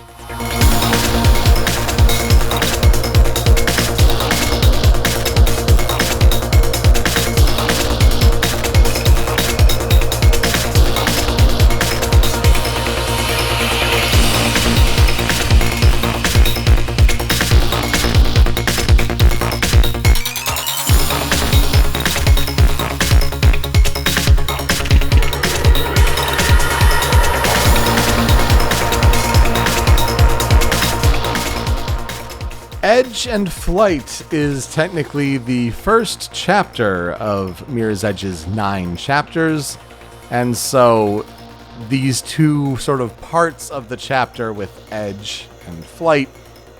Speaker 2: Edge and Flight is technically the first chapter of Mirror's Edge's 9 chapters, and so these two sort of parts of the chapter with Edge and Flight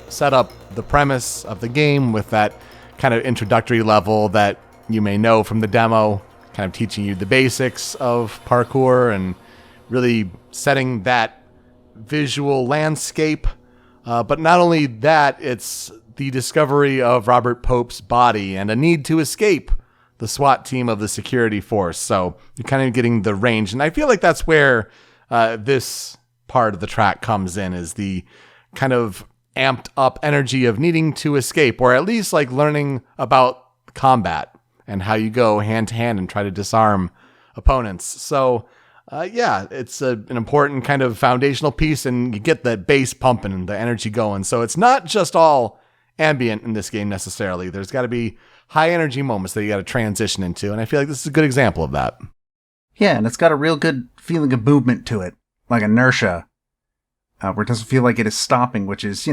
Speaker 2: set up the premise of the game with that kind of introductory level that you may know from the demo, kind of teaching you the basics of parkour and really setting that visual landscape. But not only that, it's the discovery of Robert Pope's body and a need to escape the SWAT team of the security force. So you're kind of getting the range. And I feel like that's where this part of the track comes in, is the kind of amped up energy of needing to escape, or at least like learning about combat and how you go hand to hand and try to disarm opponents. So yeah, it's an important kind of foundational piece, and you get the bass pumping and the energy going. So it's not just all ambient in this game necessarily. There's got to be high energy moments that you got to transition into, and I feel like this is a good example of that.
Speaker 1: Yeah, and it's got a real good feeling of movement to it, like inertia, where it doesn't feel like it is stopping, which is,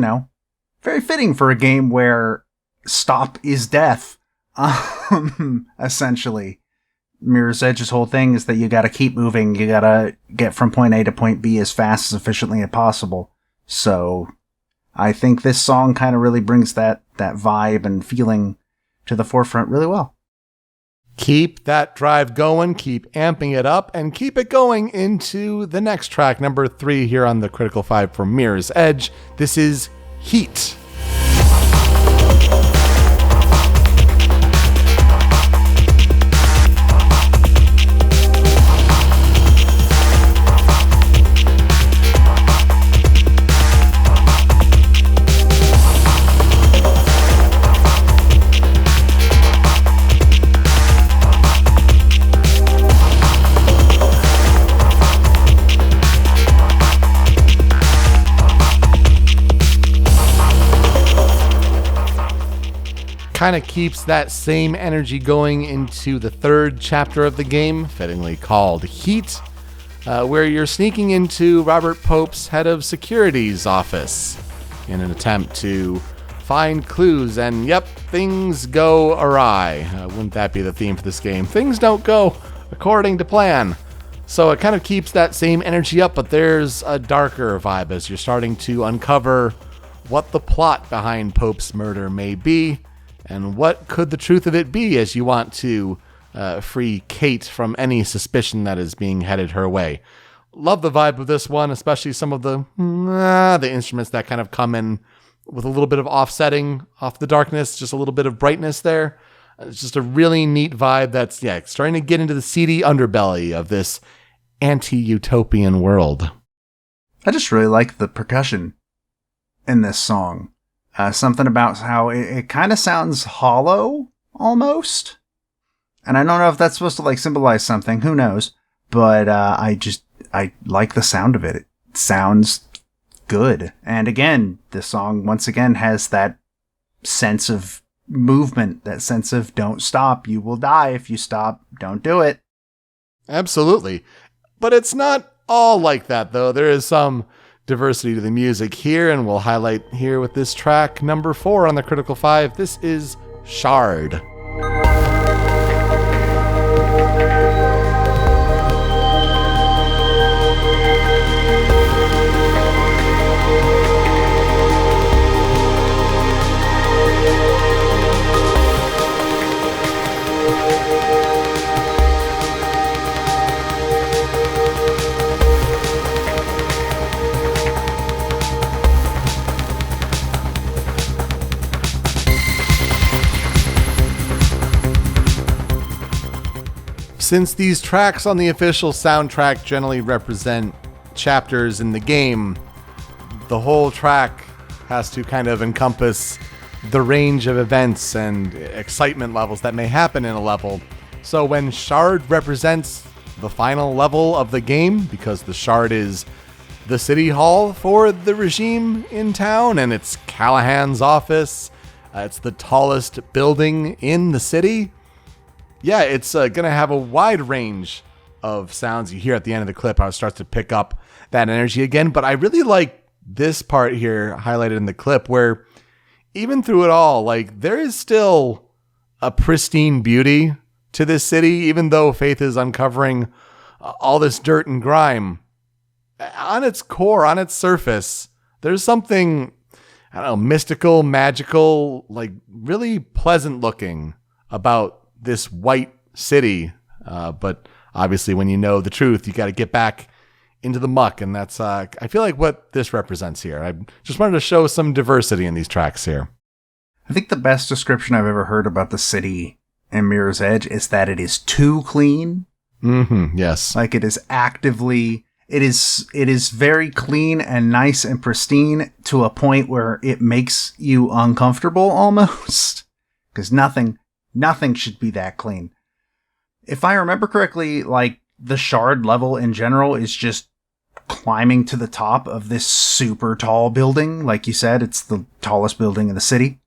Speaker 1: very fitting for a game where stop is death, essentially. Mirror's Edge's whole thing is that you gotta keep moving, you gotta get from point A to point B as fast as efficiently as possible. So I think this song kind of really brings that vibe and feeling to the forefront really well.
Speaker 2: Keep that drive going, keep amping it up, and keep it going into the next track, number 3 here on the Critical 5 for Mirror's Edge. This is Heat. Kind of keeps that same energy going into the third chapter of the game, fittingly called Heat. where you're sneaking into Robert Pope's head of security's office in an attempt to find clues, and yep, things go awry. Wouldn't that be the theme for this game? Things don't go according to plan. So it kind of keeps that same energy up, but there's a darker vibe as you're starting to uncover what the plot behind Pope's murder may be, and what could the truth of it be as you want to free Kate from any suspicion that is being headed her way. Love the vibe of this one, especially some of the instruments that kind of come in with a little bit of offsetting off the darkness, just a little bit of brightness there. It's just a really neat vibe that's starting to get into the seedy underbelly of this anti-utopian world.
Speaker 1: I just really like the percussion in this song. Something about how it kind of sounds hollow, almost. And I don't know if that's supposed to symbolize something. Who knows? But I like the sound of it. It sounds good. And again, this song once again has that sense of movement, that sense of don't stop. You will die if you stop. Don't do it.
Speaker 2: Absolutely. But it's not all like that, though. There is some diversity to the music here, and we'll highlight here with this track number 4 on the Critical 5. This is Shard. Since these tracks on the official soundtrack generally represent chapters in the game, the whole track has to kind of encompass the range of events and excitement levels that may happen in a level. So when Shard represents the final level of the game, because the Shard is the city hall for the regime in town, and it's Callahan's office, it's the tallest building in the city. Yeah, it's going to have a wide range of sounds you hear at the end of the clip, how it starts to pick up that energy again. But I really like this part here highlighted in the clip where even through it all, there is still a pristine beauty to this city, even though Faith is uncovering all this dirt and grime. On its core, on its surface, there's something, I don't know, mystical, magical, really pleasant looking about this white city, but obviously when you know the truth, you got to get back into the muck, and that's I feel like what this represents here. I just wanted to show some diversity in these tracks here.
Speaker 1: I think the best description I've ever heard about the city in Mirror's Edge is that it is too clean.
Speaker 2: Mm-hmm. Yes,
Speaker 1: it is actively. It is very clean and nice and pristine to a point where it makes you uncomfortable almost, because nothing should be that clean. If I remember correctly, the Shard level in general is just climbing to the top of this super tall building. Like you said, it's the tallest building in the city.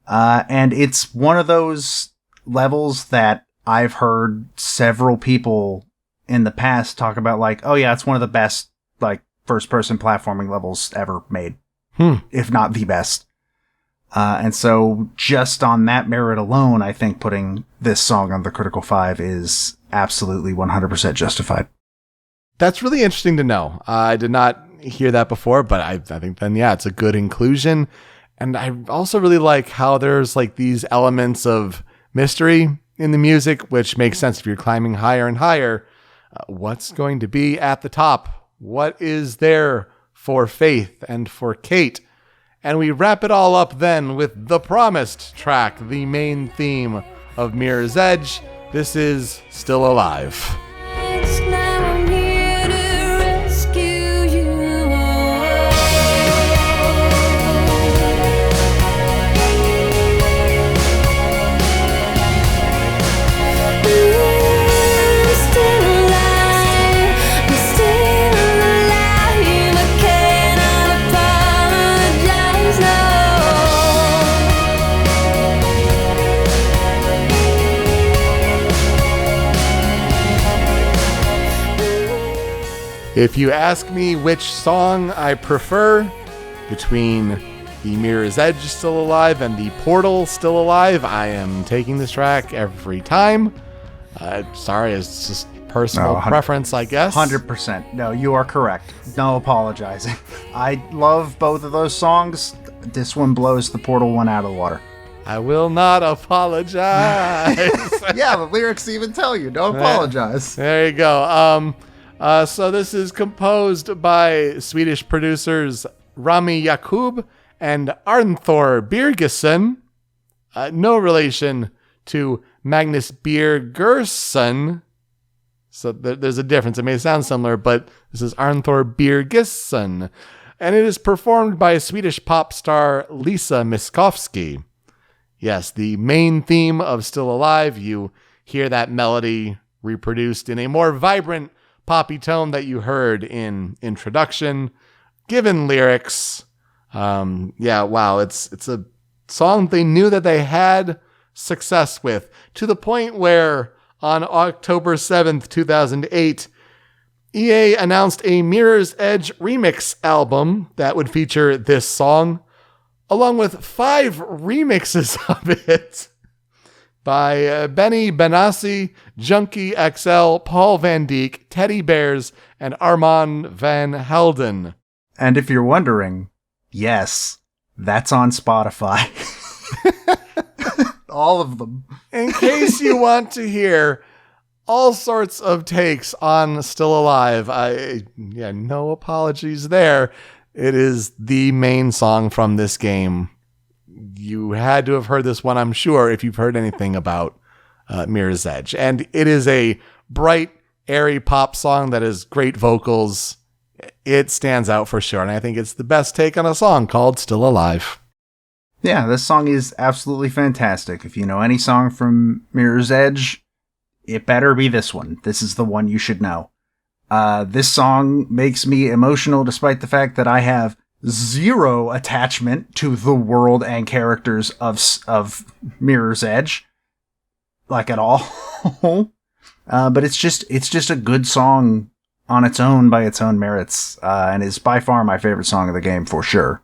Speaker 1: And it's one of those levels that I've heard several people in the past talk about oh yeah, it's one of the best, first-person platforming levels ever made. If not the best. And so just on that merit alone, I think putting this song on the Critical 5 is absolutely 100% justified.
Speaker 2: That's really interesting to know. I did not hear that before, but I think then, yeah, it's a good inclusion. And I also really like how there's these elements of mystery in the music, which makes sense if you're climbing higher and higher. What's going to be at the top? What is there for Faith and for Kate? And we wrap it all up then with the promised track, the main theme of Mirror's Edge. This is Still Alive. If you ask me which song I prefer between the Mirror's Edge Still Alive and the Portal Still Alive, I am taking this track every time. Sorry, it's just personal preference, I guess.
Speaker 1: 100%. No, you are correct. No apologizing. I love both of those songs. This one blows the Portal one out of the water.
Speaker 2: I will not apologize.
Speaker 1: Yeah, the lyrics even tell you, don't apologize.
Speaker 2: There you go. So this is composed by Swedish producers Rami Jakub and Arnthor Birgisson. No relation to Magnus Birgersson. So there's a difference. It may sound similar, but this is Arnthor Birgisson. And it is performed by Swedish pop star Lisa Miskovsky. Yes, the main theme of Still Alive, you hear that melody reproduced in a more vibrant poppy tone that you heard in introduction. Given lyrics, it's a song they knew that they had success with, to the point where on October 7th, 2008, EA announced a Mirror's Edge remix album that would feature this song, along with 5 remixes of it by Benny Benassi, Junkie XL, Paul Van Dyk, Teddy Bears, and Armand Van Helden.
Speaker 1: And if you're wondering, yes, that's on Spotify. All of them.
Speaker 2: In case you want to hear all sorts of takes on Still Alive, no apologies there. It is the main song from this game. You had to have heard this one, I'm sure, if you've heard anything about Mirror's Edge. And it is a bright, airy pop song that has great vocals. It stands out for sure, and I think it's the best take on a song called Still Alive.
Speaker 1: Yeah, this song is absolutely fantastic. If you know any song from Mirror's Edge, it better be this one. This is the one you should know. This song makes me emotional despite the fact that I have zero attachment to the world and characters of Mirror's Edge. Like at all. But it's just a good song on its own by its own merits, and is by far my favorite song of the game for sure.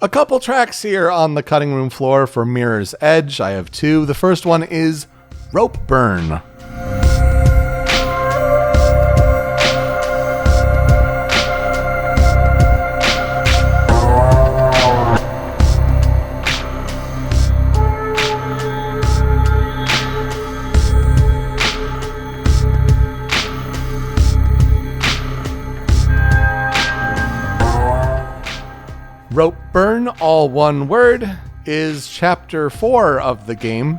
Speaker 2: A couple tracks here on the cutting room floor for Mirror's Edge. I have 2. The first one is Rope Burn. Rope Burn, all one word, is Chapter 4 of the game,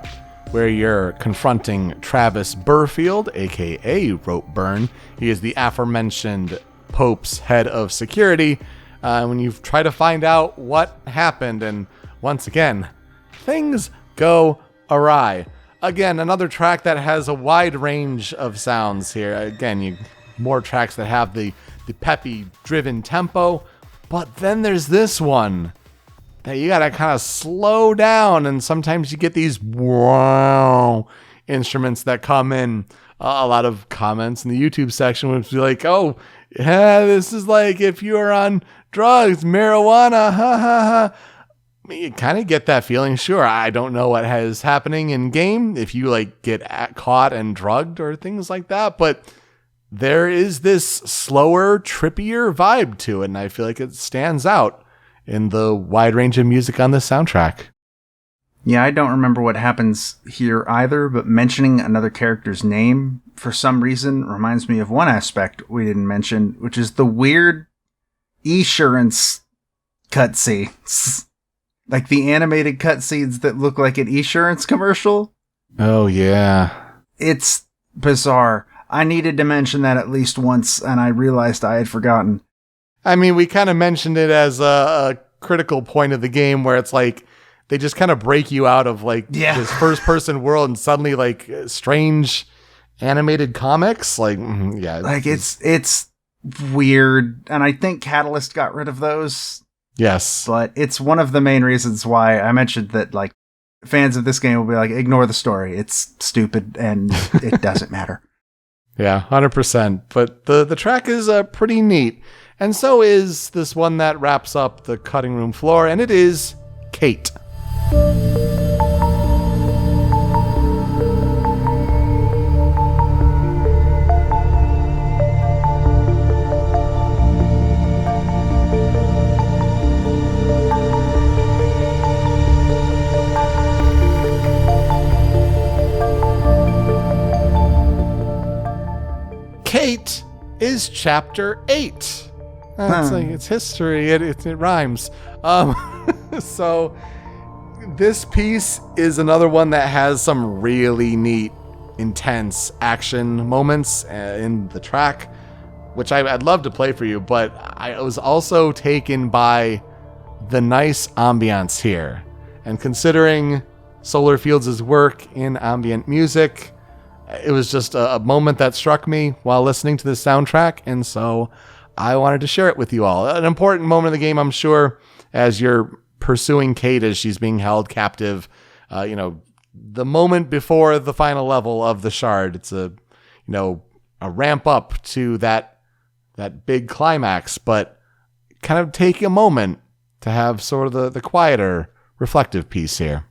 Speaker 2: where you're confronting Travis Burfield, aka Rope Burn. He is the aforementioned Pope's head of security, when you try to find out what happened, and once again, things go awry. Again, another track that has a wide range of sounds here. Again, more tracks that have the peppy, driven tempo. But then there's this one that you gotta kind of slow down, and sometimes you get these wow instruments that come in. A lot of comments in the YouTube section would be like, oh, yeah, this is like if you're on drugs, marijuana, ha ha ha. You kind of get that feeling. Sure, I don't know what is happening in game if you like get caught and drugged or things like that, but there is this slower, trippier vibe to it, and I feel like it stands out in the wide range of music on this soundtrack.
Speaker 1: Yeah, I don't remember what happens here either, but mentioning another character's name, for some reason, reminds me of one aspect we didn't mention, which is the weird Esurance cutscenes. Like the animated cutscenes that look like an Esurance commercial.
Speaker 2: Oh, yeah.
Speaker 1: It's bizarre. I needed to mention that at least once, and I realized I had forgotten.
Speaker 2: I mean, we kind of mentioned it as a critical point of the game where it's like they just kind of break you out of like this first-person world and suddenly like strange animated comics. Like, yeah.
Speaker 1: Like it's weird, and I think Catalyst got rid of those.
Speaker 2: Yes.
Speaker 1: But it's one of the main reasons why I mentioned that like fans of this game will be like, ignore the story. It's stupid, and it doesn't matter.
Speaker 2: Yeah, 100%. But the track is pretty neat. And so is this one that wraps up the cutting room floor, and it is Kate. Kate is chapter 8. It's history. It rhymes. So this piece is another one that has some really neat, intense action moments in the track, which I'd love to play for you, but I was also taken by the nice ambiance here. And considering Solar Fields' work in ambient music, it was just a moment that struck me while listening to this soundtrack, and so I wanted to share it with you all. An important moment of the game, I'm sure, as you're pursuing Kate as she's being held captive. The moment before the final level of the shard. It's a ramp up to that big climax, but kind of take a moment to have sort of the quieter, reflective piece here.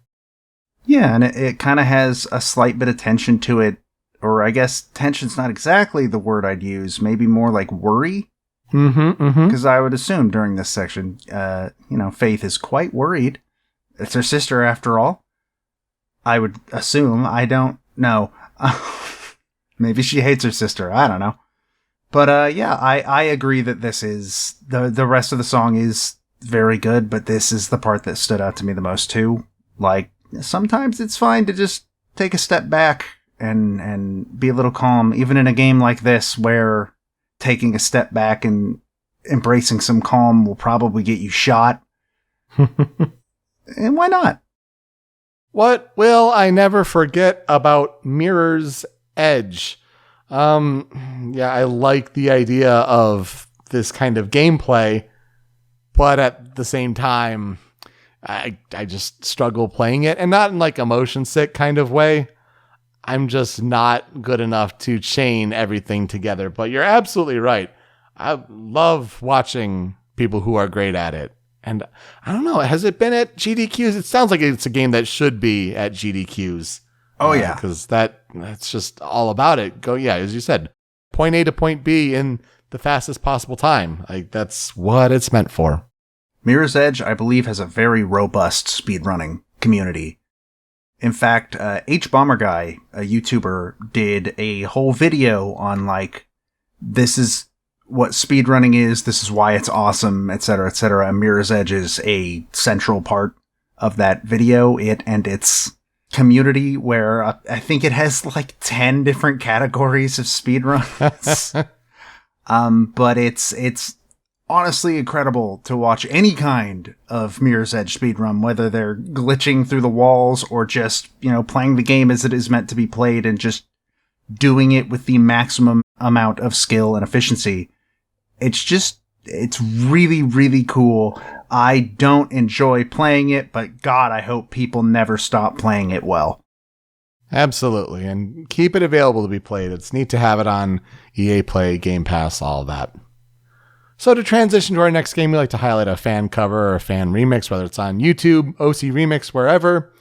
Speaker 1: Yeah, and it kind of has a slight bit of tension to it, or I guess tension's not exactly the word I'd use, maybe more like worry. Because I would assume during this section, Faith is quite worried. It's her sister after all. I would assume. I don't know. Maybe she hates her sister. I don't know. But I agree that this is the rest of the song is very good, but this is the part that stood out to me the most too. Like, sometimes it's fine to just take a step back and be a little calm, even in a game like this where taking a step back and embracing some calm will probably get you shot. And why not?
Speaker 2: What will I never forget about Mirror's Edge? I like the idea of this kind of gameplay, but at the same time, I just struggle playing it, and not in like a motion sick kind of way. I'm just not good enough to chain everything together. But you're absolutely right. I love watching people who are great at it. And I don't know, has it been at GDQs? It sounds like it's a game that should be at GDQs.
Speaker 1: Oh, yeah.
Speaker 2: Because that's just all about it. As you said, point A to point B in the fastest possible time. Like, that's what it's meant for.
Speaker 1: Mirror's Edge, I believe, has a very robust speedrunning community. In fact, Bomber Guy, a YouTuber, did a whole video on, like, this is what speedrunning is, this is why it's awesome, etc., etc. And Mirror's Edge is a central part of that video, it and its community, where I think it has, like, 10 different categories of speedruns. But it's honestly incredible to watch any kind of Mirror's Edge speedrun, whether they're glitching through the walls or just, playing the game as it is meant to be played and just doing it with the maximum amount of skill and efficiency. It's really, really cool. I don't enjoy playing it, but God, I hope people never stop playing it well.
Speaker 2: Absolutely, and keep it available to be played. It's neat to have it on EA Play, Game Pass, all of that. So to transition to our next game, we like to highlight a fan cover or a fan remix, whether it's on YouTube, OC Remix, wherever.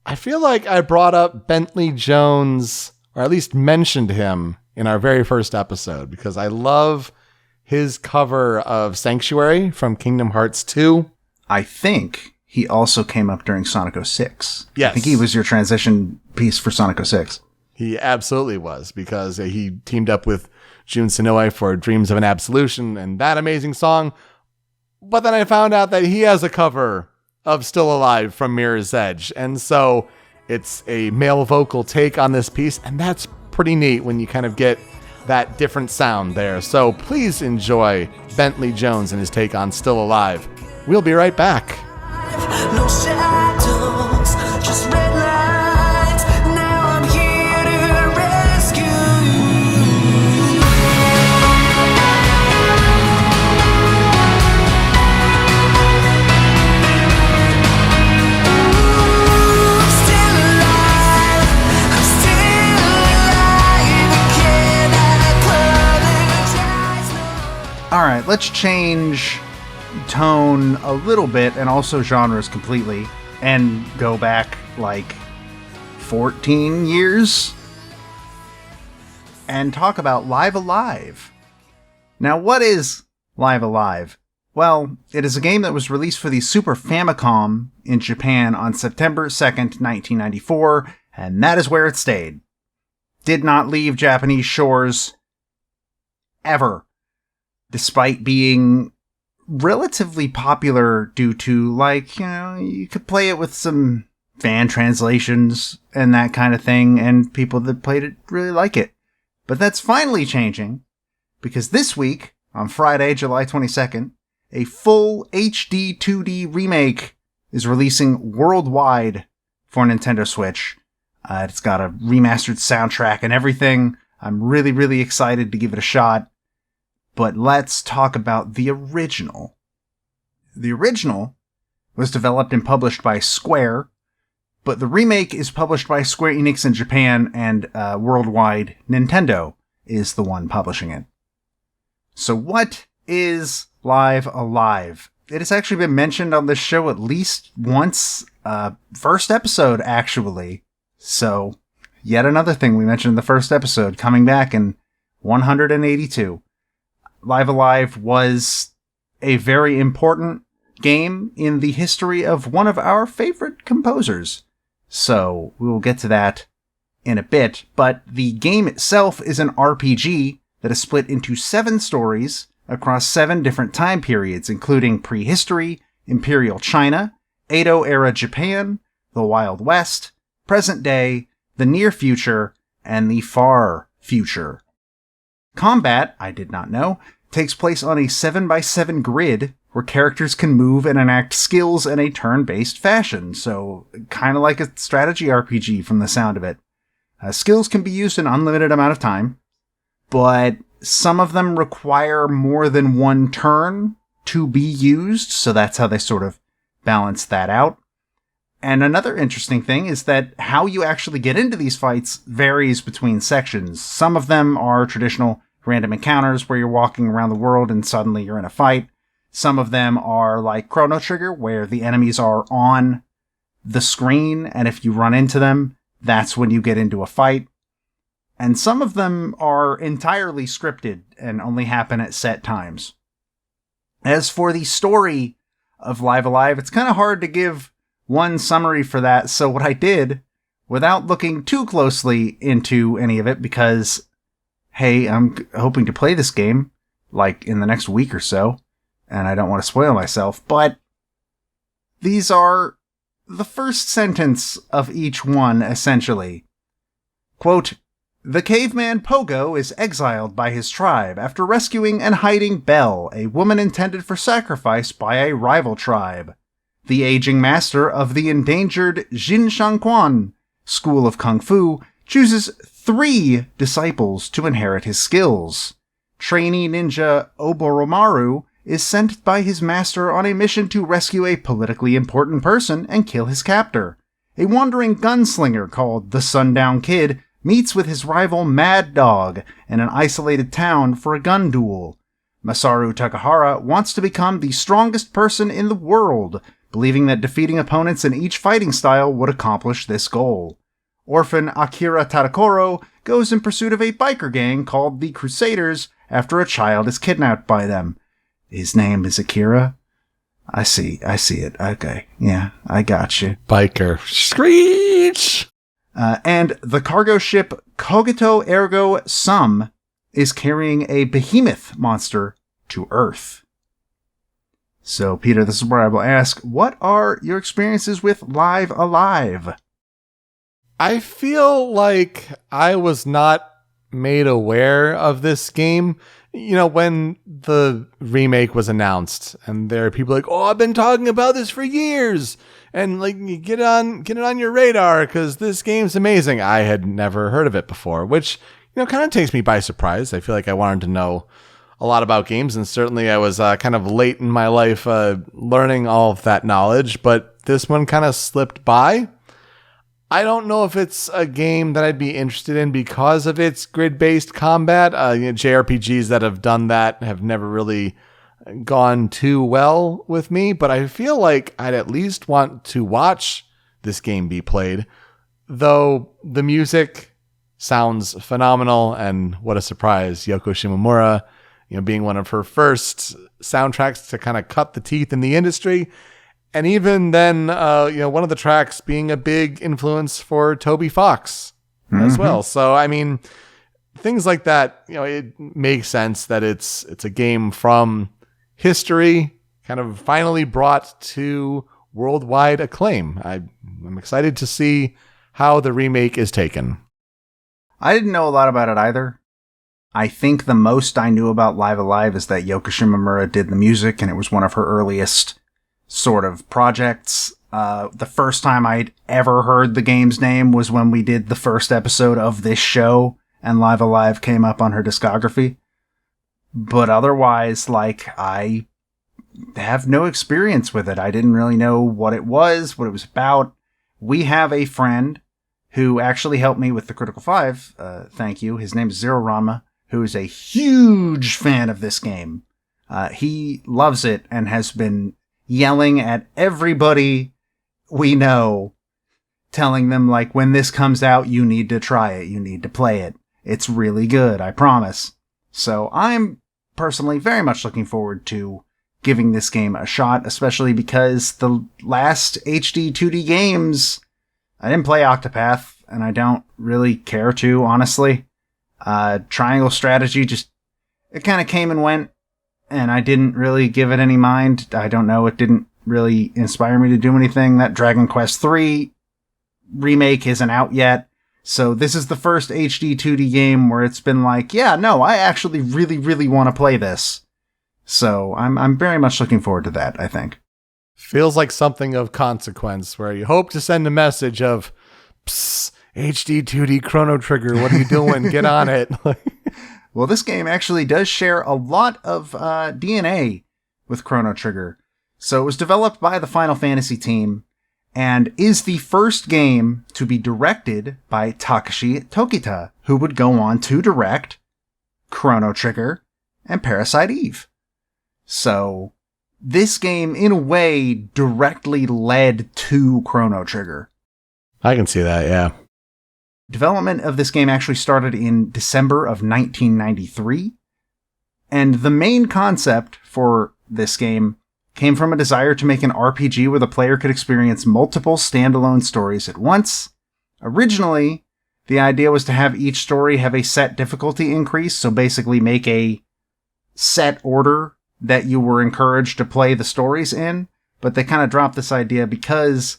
Speaker 2: I feel like I brought up Bentley Jones, or at least mentioned him in our very first episode, because I love his cover of Sanctuary from Kingdom Hearts 2.
Speaker 1: I think he also came up during Sonic 06.
Speaker 2: Yes.
Speaker 1: I think he was your transition piece for Sonic 06.
Speaker 2: He absolutely was, because he teamed up with Jun Senoue for Dreams of an Absolution and that amazing song. But then I found out that he has a cover of Still Alive from Mirror's Edge. And so it's a male vocal take on this piece. And that's pretty neat when you kind of get that different sound there. So please enjoy Bentley Jones and his take on Still Alive. We'll be right back.
Speaker 3: No shadows, just red lights. Now I'm here to rescue you. I'm still alive again.
Speaker 1: But let's change tone a little bit and also genres completely and go back like 14 years and talk about Live Alive. Now, what is Live Alive? Well, it is a game that was released for the Super Famicom in Japan on September 2nd, 1994, and that is where it stayed. Did not leave Japanese shores ever, despite being relatively popular due to, like, you could play it with some fan translations and that kind of thing, and people that played it really like it. But that's finally changing, because this week, on Friday, July 22nd, a full HD 2D remake is releasing worldwide for Nintendo Switch. It's got a remastered soundtrack and everything. I'm really, really excited to give it a shot. But let's talk about the original. The original was developed and published by Square, but the remake is published by Square Enix in Japan, and worldwide, Nintendo is the one publishing it. So what is Live Alive? It has actually been mentioned on this show at least once. First episode, actually. So, yet another thing we mentioned in the first episode, coming back in 182. Live Alive was a very important game in the history of one of our favorite composers. So, we will get to that in a bit. But the game itself is an RPG that is split into 7 stories across 7 different time periods, including prehistory, Imperial China, Edo-era Japan, the Wild West, present day, the near future, and the far future. Combat, I did not know, takes place on a 7x7 grid where characters can move and enact skills in a turn-based fashion, so kind of like a strategy RPG from the sound of it. Skills can be used an unlimited amount of time, but some of them require more than one turn to be used, so that's how they sort of balance that out. And another interesting thing is that how you actually get into these fights varies between sections. Some of them are traditional random encounters where you're walking around the world and suddenly you're in a fight. Some of them are like Chrono Trigger, where the enemies are on the screen, and if you run into them, that's when you get into a fight. And some of them are entirely scripted and only happen at set times. As for the story of Live Alive, it's kind of hard to give one summary for that, so what I did, without looking too closely into any of it, because, hey, I'm hoping to play this game, like, in the next week or so, and I don't want to spoil myself, but these are the first sentence of each one, essentially. Quote, "The caveman Pogo is exiled by his tribe after rescuing and hiding Belle, a woman intended for sacrifice by a rival tribe. The aging master of the endangered Jinshanquan School of Kung Fu chooses 3 disciples to inherit his skills. Trainee ninja Oboromaru is sent by his master on a mission to rescue a politically important person and kill his captor. A wandering gunslinger called the Sundown Kid meets with his rival Mad Dog in an isolated town for a gun duel. Masaru Takahara wants to become the strongest person in the world, believing that defeating opponents in each fighting style would accomplish this goal. Orphan Akira Tadakoro goes in pursuit of a biker gang called the Crusaders after a child is kidnapped by them." His name is Akira? I see it. Okay, yeah, I got you.
Speaker 2: Biker. Screech!
Speaker 1: And the cargo ship Cogito Ergo Sum is carrying a behemoth monster to Earth. So, Peter, this is where I will ask, what are your experiences with Live Alive?
Speaker 2: I feel like I was not made aware of this game. You know, when the remake was announced, and there are people like, "Oh, I've been talking about this for years," and like, get it on your radar because this game's amazing. I had never heard of it before, which, you know, kind of takes me by surprise. I feel like I wanted to know a lot about games, and certainly I was kind of late in my life learning all of that knowledge, but this one kind of slipped by. I don't know if it's a game that I'd be interested in because of its grid-based combat. JRPGs that have done that have never really gone too well with me, but I feel like I'd at least want to watch this game be played, though the music sounds phenomenal, and what a surprise, Yoko Shimomura, being one of her first soundtracks to kind of cut the teeth in the industry. And even then, one of the tracks being a big influence for Toby Fox as well. So, I mean, things like that, it makes sense that it's a game from history kind of finally brought to worldwide acclaim. I'm excited to see how the remake is taken.
Speaker 1: I didn't know a lot about it either. I think the most I knew about Live Alive is that Yoko Shimomura did the music, and it was one of her earliest sort of projects. The first time I'd ever heard the game's name was when we did the first episode of this show, and Live Alive came up on her discography. But otherwise, I have no experience with it. I didn't really know what it was about. We have a friend who actually helped me with the Critical 5. Thank you. His name is Zero Ranma, who is a huge fan of this game. He loves it and has been yelling at everybody we know, telling them, when this comes out, you need to try it. You need to play it. It's really good, I promise. So I'm personally very much looking forward to giving this game a shot, especially because the last HD 2D games, I didn't play Octopath, and I don't really care to, honestly. Triangle Strategy it kind of came and went, and I didn't really give it any mind. I don't know, it didn't really inspire me to do anything. That Dragon Quest III remake isn't out yet, so this is the first HD 2D game where it's been I actually really, really want to play this. So I'm very much looking forward to that, I think.
Speaker 2: Feels like something of consequence, where you hope to send a message of, psst, HD 2D Chrono Trigger, what are you doing? Get on it.
Speaker 1: Well, this game actually does share a lot of DNA with Chrono Trigger. So it was developed by the Final Fantasy team and is the first game to be directed by Takashi Tokita, who would go on to direct Chrono Trigger and Parasite Eve. So this game, in a way, directly led to Chrono Trigger.
Speaker 2: I can see that, yeah.
Speaker 1: Development of this game actually started in December of 1993, and the main concept for this game came from a desire to make an RPG where the player could experience multiple standalone stories at once. Originally, the idea was to have each story have a set difficulty increase, so basically make a set order that you were encouraged to play the stories in, but they kind of dropped this idea because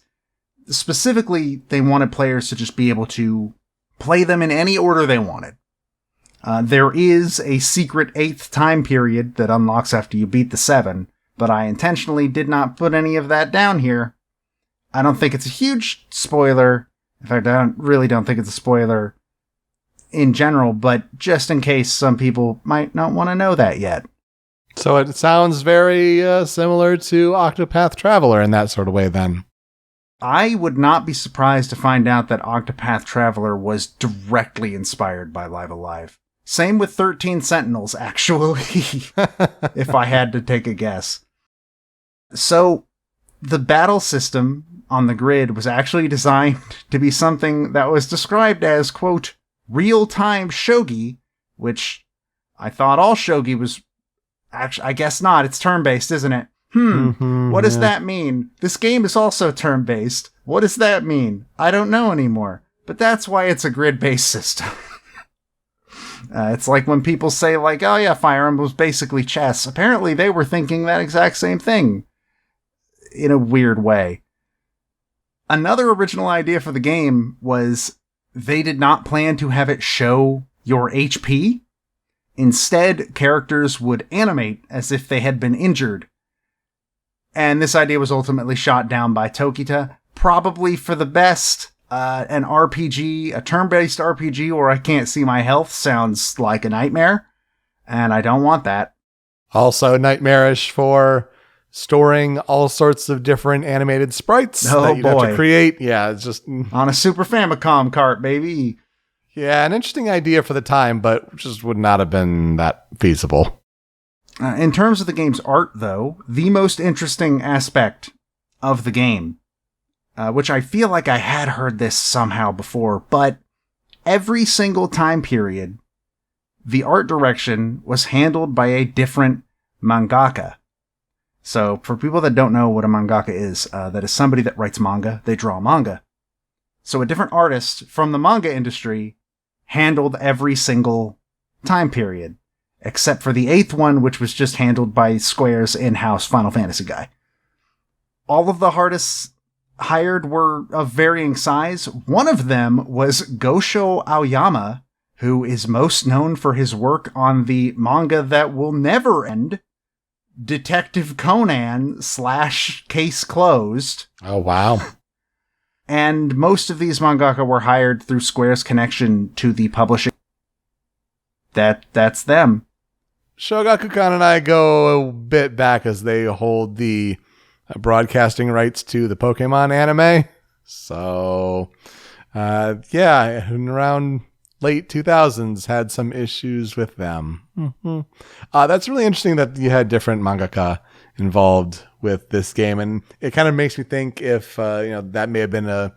Speaker 1: specifically they wanted players to just be able to play them in any order they wanted. There is a secret 8th time period that unlocks after you beat the 7, but I intentionally did not put any of that down here. I don't think it's a huge spoiler. In fact, I really don't think it's a spoiler in general, but just in case some people might not want to know that yet.
Speaker 2: So it sounds very similar to Octopath Traveler in that sort of way, then.
Speaker 1: I would not be surprised to find out that Octopath Traveler was directly inspired by Live Alive. Same with 13 Sentinels, actually, if I had to take a guess. So, the battle system on the grid was actually designed to be something that was described as, quote, real-time shogi, which I thought all shogi was... Actually, I guess not. It's turn-based, isn't it? What does that mean? This game is also turn-based. What does that mean? I don't know anymore. But that's why it's a grid-based system. It's like when people say, oh yeah, Fire Emblem was basically chess. Apparently they were thinking that exact same thing. In a weird way. Another original idea for the game was they did not plan to have it show your HP. Instead, characters would animate as if they had been injured. And this idea was ultimately shot down by Tokita, probably for the best. An RPG, a turn-based RPG where I can't see my health sounds like a nightmare, and I don't want that.
Speaker 2: Also nightmarish for storing all sorts of different animated sprites that you'd have to create. Yeah, it's just...
Speaker 1: On a Super Famicom cart, baby.
Speaker 2: Yeah, an interesting idea for the time, but just would not have been that feasible.
Speaker 1: In terms of the game's art, though, the most interesting aspect of the game, which I feel like I had heard this somehow before, but every single time period, the art direction was handled by a different mangaka. So, for people that don't know what a mangaka is, that is somebody that writes manga. They draw manga. So, a different artist from the manga industry handled every single time period, except for the 8th one, which was just handled by Square's in-house Final Fantasy guy. All of the artists hired were of varying size. One of them was Gosho Aoyama, who is most known for his work on the manga that will never end, Detective Conan / Case Closed.
Speaker 2: Oh, wow.
Speaker 1: And most of these mangaka were hired through Square's connection to the publishing. That's them.
Speaker 2: Shogakukan and I go a bit back as they hold the broadcasting rights to the Pokemon anime. So, yeah, in around late 2000s had some issues with them. Mm-hmm. That's really interesting that you had different mangaka involved with this game, and it kind of makes me think if that may have been a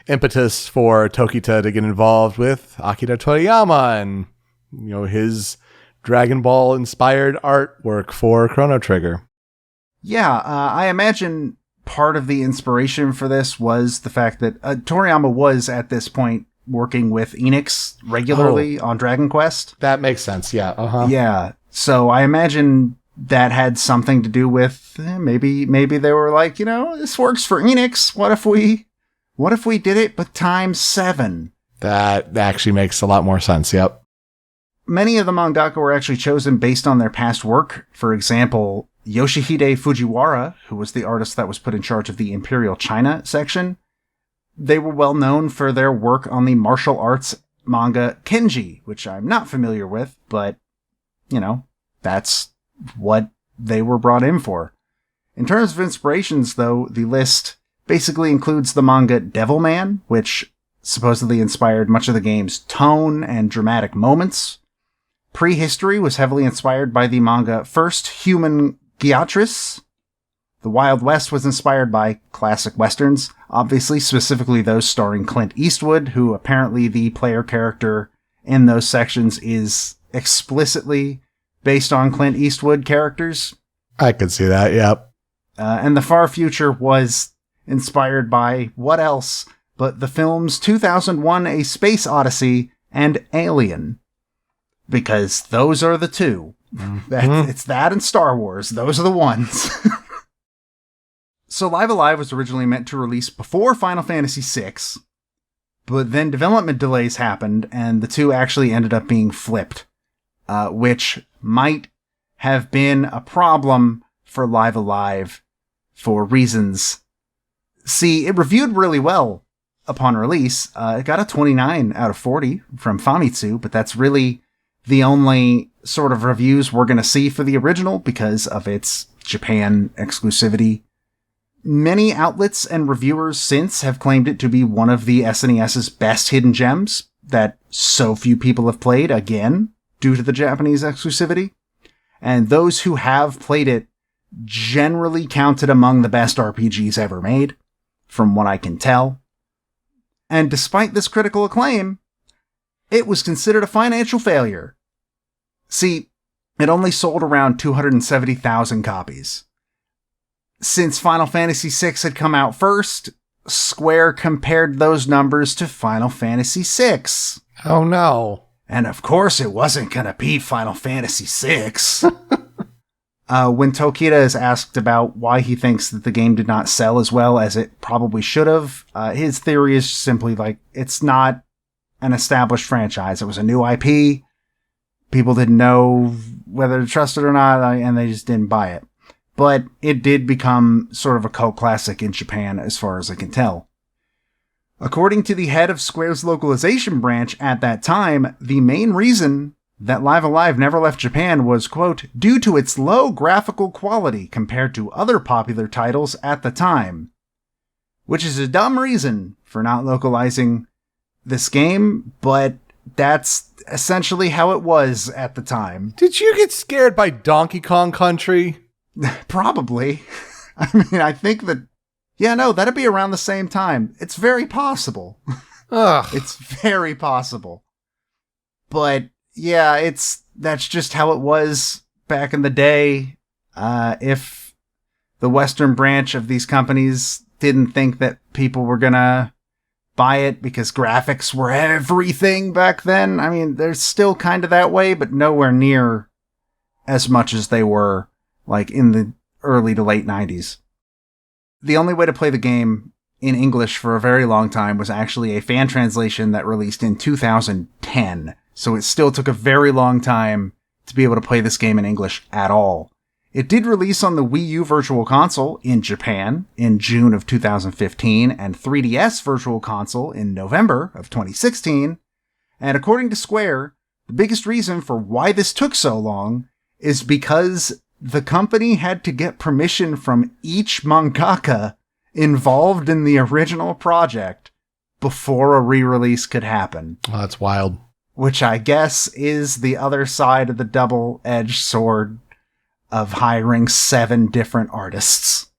Speaker 2: impetus for Tokita to get involved with Akira Toriyama and his Dragon Ball inspired artwork for Chrono Trigger.
Speaker 1: Yeah, I imagine part of the inspiration for this was the fact that Toriyama was at this point working with Enix regularly on Dragon Quest.
Speaker 2: That makes sense, yeah. Uh-huh.
Speaker 1: Yeah, so I imagine that had something to do with maybe they were like, this works for Enix. What if we did it but times 7?
Speaker 2: That actually makes a lot more sense, yep.
Speaker 1: Many of the mangaka were actually chosen based on their past work. For example, Yoshihide Fujiwara, who was the artist that was put in charge of the Imperial China section, they were well known for their work on the martial arts manga Kenji, which I'm not familiar with, but, that's what they were brought in for. In terms of inspirations, though, the list basically includes the manga Devilman, which supposedly inspired much of the game's tone and dramatic moments. Prehistory was heavily inspired by the manga First Human Gyatris. The Wild West was inspired by classic westerns, obviously, specifically those starring Clint Eastwood, who apparently the player character in those sections is explicitly based on Clint Eastwood characters.
Speaker 2: I could see that, yep.
Speaker 1: And the far future was inspired by what else but the films 2001: A Space Odyssey and Alien. Because those are the two. Mm-hmm. It's that and Star Wars. Those are the ones. So Live Alive was originally meant to release before Final Fantasy VI, but then development delays happened, and the two actually ended up being flipped, which might have been a problem for Live Alive for reasons. See, it reviewed really well upon release. It got a 29 out of 40 from Famitsu, but that's really the only sort of reviews we're going to see for the original because of its Japan exclusivity. Many outlets and reviewers since have claimed it to be one of the SNES's best hidden gems that so few people have played, again, due to the Japanese exclusivity. And those who have played it generally count it among the best RPGs ever made, from what I can tell. And despite this critical acclaim, it was considered a financial failure. See, it only sold around 270,000 copies. Since Final Fantasy VI had come out first, Square compared those numbers to Final Fantasy VI.
Speaker 2: Oh no.
Speaker 1: And of course it wasn't going to beat Final Fantasy VI. When Tokita is asked about why he thinks that the game did not sell as well as it probably should have, his theory is simply like, it's not an established franchise. It was a new IP. People didn't know whether to trust it or not, and they just didn't buy it. But it did become sort of a cult classic in Japan, as far as I can tell. According to the head of Square's localization branch at that time, the main reason that Live Alive never left Japan was, quote, due to its low graphical quality compared to other popular titles at the time. Which is a dumb reason for not localizing this game, but that's essentially how it was at the time.
Speaker 2: Did you get scared by Donkey Kong Country?
Speaker 1: Probably. I mean, I think that, yeah, no, that'd be around the same time. It's very possible.
Speaker 2: Ugh.
Speaker 1: It's very possible. But yeah, that's just how it was back in the day. If the Western branch of these companies didn't think that people were gonna buy it because graphics were everything back then, I mean, they're still kind of that way, but nowhere near as much as they were like in the early to late 90s. The only way to play the game in English for a very long time was actually a fan translation that released in 2010. So it still took a very long time to be able to play this game in English at all. It did release on the Wii U Virtual Console in Japan in June of 2015 and 3DS Virtual Console in November of 2016. And according to Square, the biggest reason for why this took so long is because the company had to get permission from each mangaka involved in the original project before a re-release could happen.
Speaker 2: Oh, that's wild.
Speaker 1: Which I guess is the other side of the double-edged sword of hiring 7 different artists.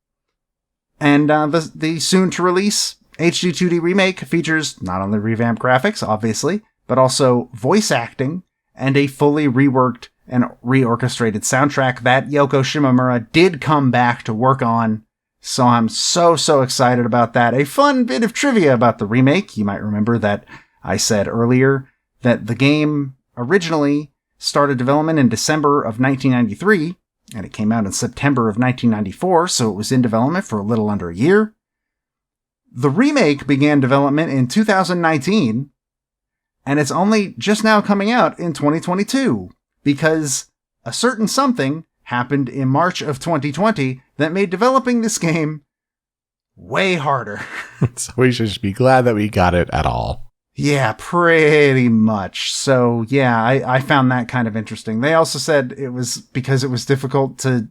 Speaker 1: And the soon-to-release HD 2D remake features not only revamped graphics, obviously, but also voice acting and a fully reworked and reorchestrated soundtrack that Yoko Shimomura did come back to work on. So I'm so excited about that. A fun bit of trivia about the remake. You might remember that I said earlier that the game originally started development in December of 1993, and it came out in September of 1994, so it was in development for a little under a year. The remake began development in 2019, and it's only just now coming out in 2022, because a certain something happened in March of 2020 that made developing this game way harder.
Speaker 2: So we should be glad that we got it at all.
Speaker 1: Yeah, pretty much. So yeah, I found that kind of interesting. They also said it was because it was difficult to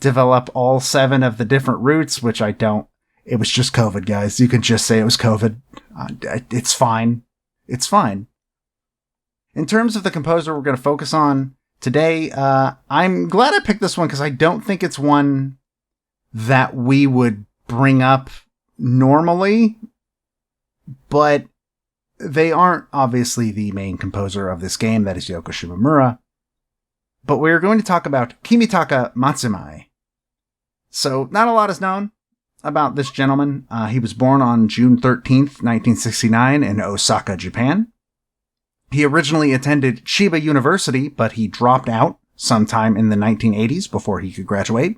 Speaker 1: develop all 7 of the different routes, which I don't. It was just COVID, guys. You can just say it was COVID. It's fine. It's fine. In terms of the composer we're going to focus on today, I'm glad I picked this one because I don't think it's one that we would bring up normally, but they aren't obviously the main composer of this game, that is Yoko Shimomura. But we're going to talk about Kimitaka Matsumae. So, not a lot is known about this gentleman. He was born on June 13th, 1969 in Osaka, Japan. He originally attended Chiba University, but he dropped out sometime in the 1980s before he could graduate.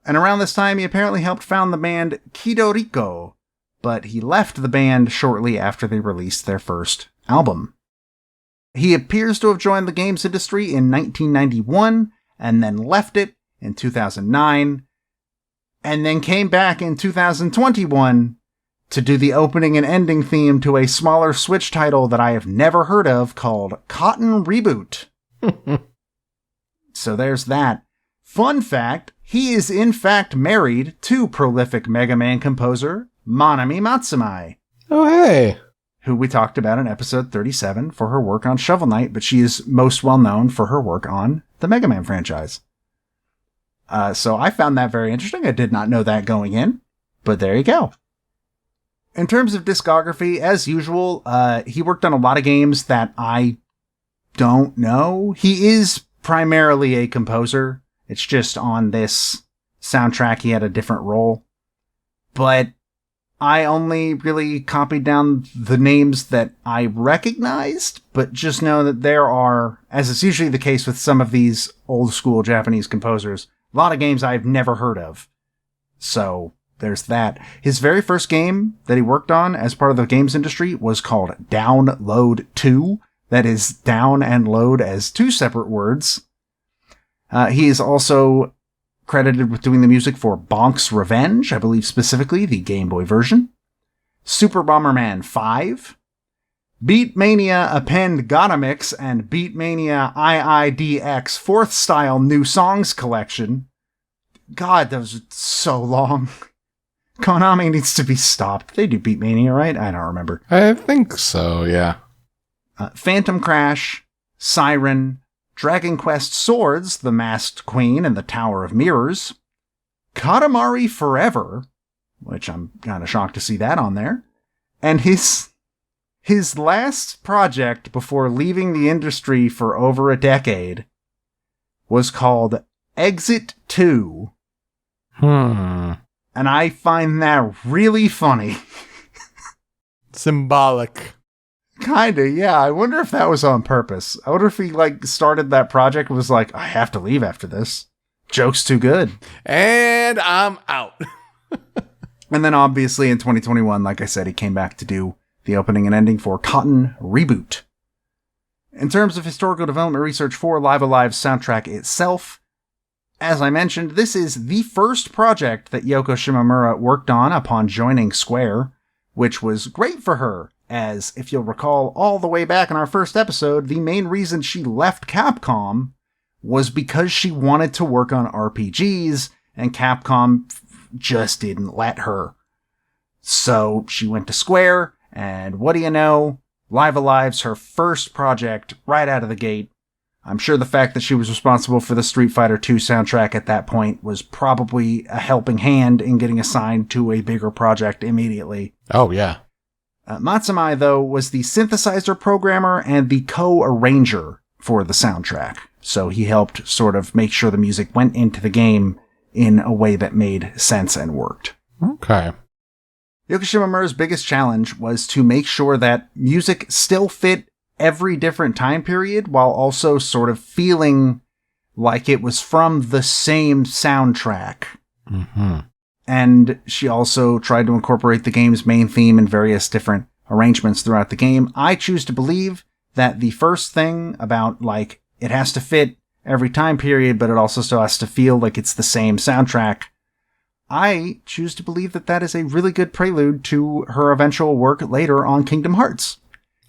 Speaker 1: And around this time, he apparently helped found the band Kidoriko, but he left the band shortly after they released their first album. He appears to have joined the games industry in 1991, and then left it in 2009, and then came back in 2021 to do the opening and ending theme to a smaller Switch title that I have never heard of called Cotton Reboot. So there's that. Fun fact, he is in fact married to prolific Mega Man composer Manami Matsumae.
Speaker 2: Oh, hey.
Speaker 1: Who we talked about in episode 37 for her work on Shovel Knight, but she is most well known for her work on the Mega Man franchise. So I found that very interesting. I did not know that going in, but there you go. In terms of discography, as usual, he worked on a lot of games that I don't know. He is primarily a composer. It's just on this soundtrack he had a different role. But I only really copied down the names that I recognized, but just know that there are, as is usually the case with some of these old school Japanese composers, a lot of games I've never heard of. So there's that. His very first game that he worked on as part of the games industry was called Download 2. That is down and load as 2 separate words. He is also credited with doing the music for Bonk's Revenge, I believe specifically the Game Boy version, Super Bomberman 5, Beatmania Append Gotamix, and Beatmania IIDX 4th Style New Songs Collection. God, those are so long. Konami needs to be stopped. They do Beatmania, right? I don't remember.
Speaker 2: I think so, yeah.
Speaker 1: Phantom Crash, Siren, Dragon Quest Swords, The Masked Queen and the Tower of Mirrors, Katamari Forever, which I'm kind of shocked to see that on there, and his last project before leaving the industry for over a decade was called Exit 2. And I find that really funny.
Speaker 2: Symbolic.
Speaker 1: Kinda, yeah. I wonder if that was on purpose. I wonder if he, started that project and was like, I have to leave after this. Joke's too good.
Speaker 2: And I'm out.
Speaker 1: And then obviously in 2021, like I said, he came back to do the opening and ending for Cotton Reboot. In terms of historical development research for Live Alive's soundtrack itself, as I mentioned, this is the first project that Yoko Shimomura worked on upon joining Square, which was great for her, as, if you'll recall all the way back in our first episode, the main reason she left Capcom was because she wanted to work on RPGs, and Capcom just didn't let her. So she went to Square, and what do you know? Live Alive's her first project right out of the gate. I'm sure the fact that she was responsible for the Street Fighter II soundtrack at that point was probably a helping hand in getting assigned to a bigger project immediately.
Speaker 2: Oh, yeah.
Speaker 1: Matsumae, though, was the synthesizer programmer and the co-arranger for the soundtrack. So he helped sort of make sure the music went into the game in a way that made sense and worked.
Speaker 2: Okay.
Speaker 1: Yoko Shimomura's biggest challenge was to make sure that music still fit every different time period while also sort of feeling like it was from the same soundtrack.
Speaker 2: Mm-hmm.
Speaker 1: And she also tried to incorporate the game's main theme in various different arrangements throughout the game. I choose to believe that the first thing about, it has to fit every time period, but it also still has to feel like it's the same soundtrack. I choose to believe that that is a really good prelude to her eventual work later on Kingdom Hearts.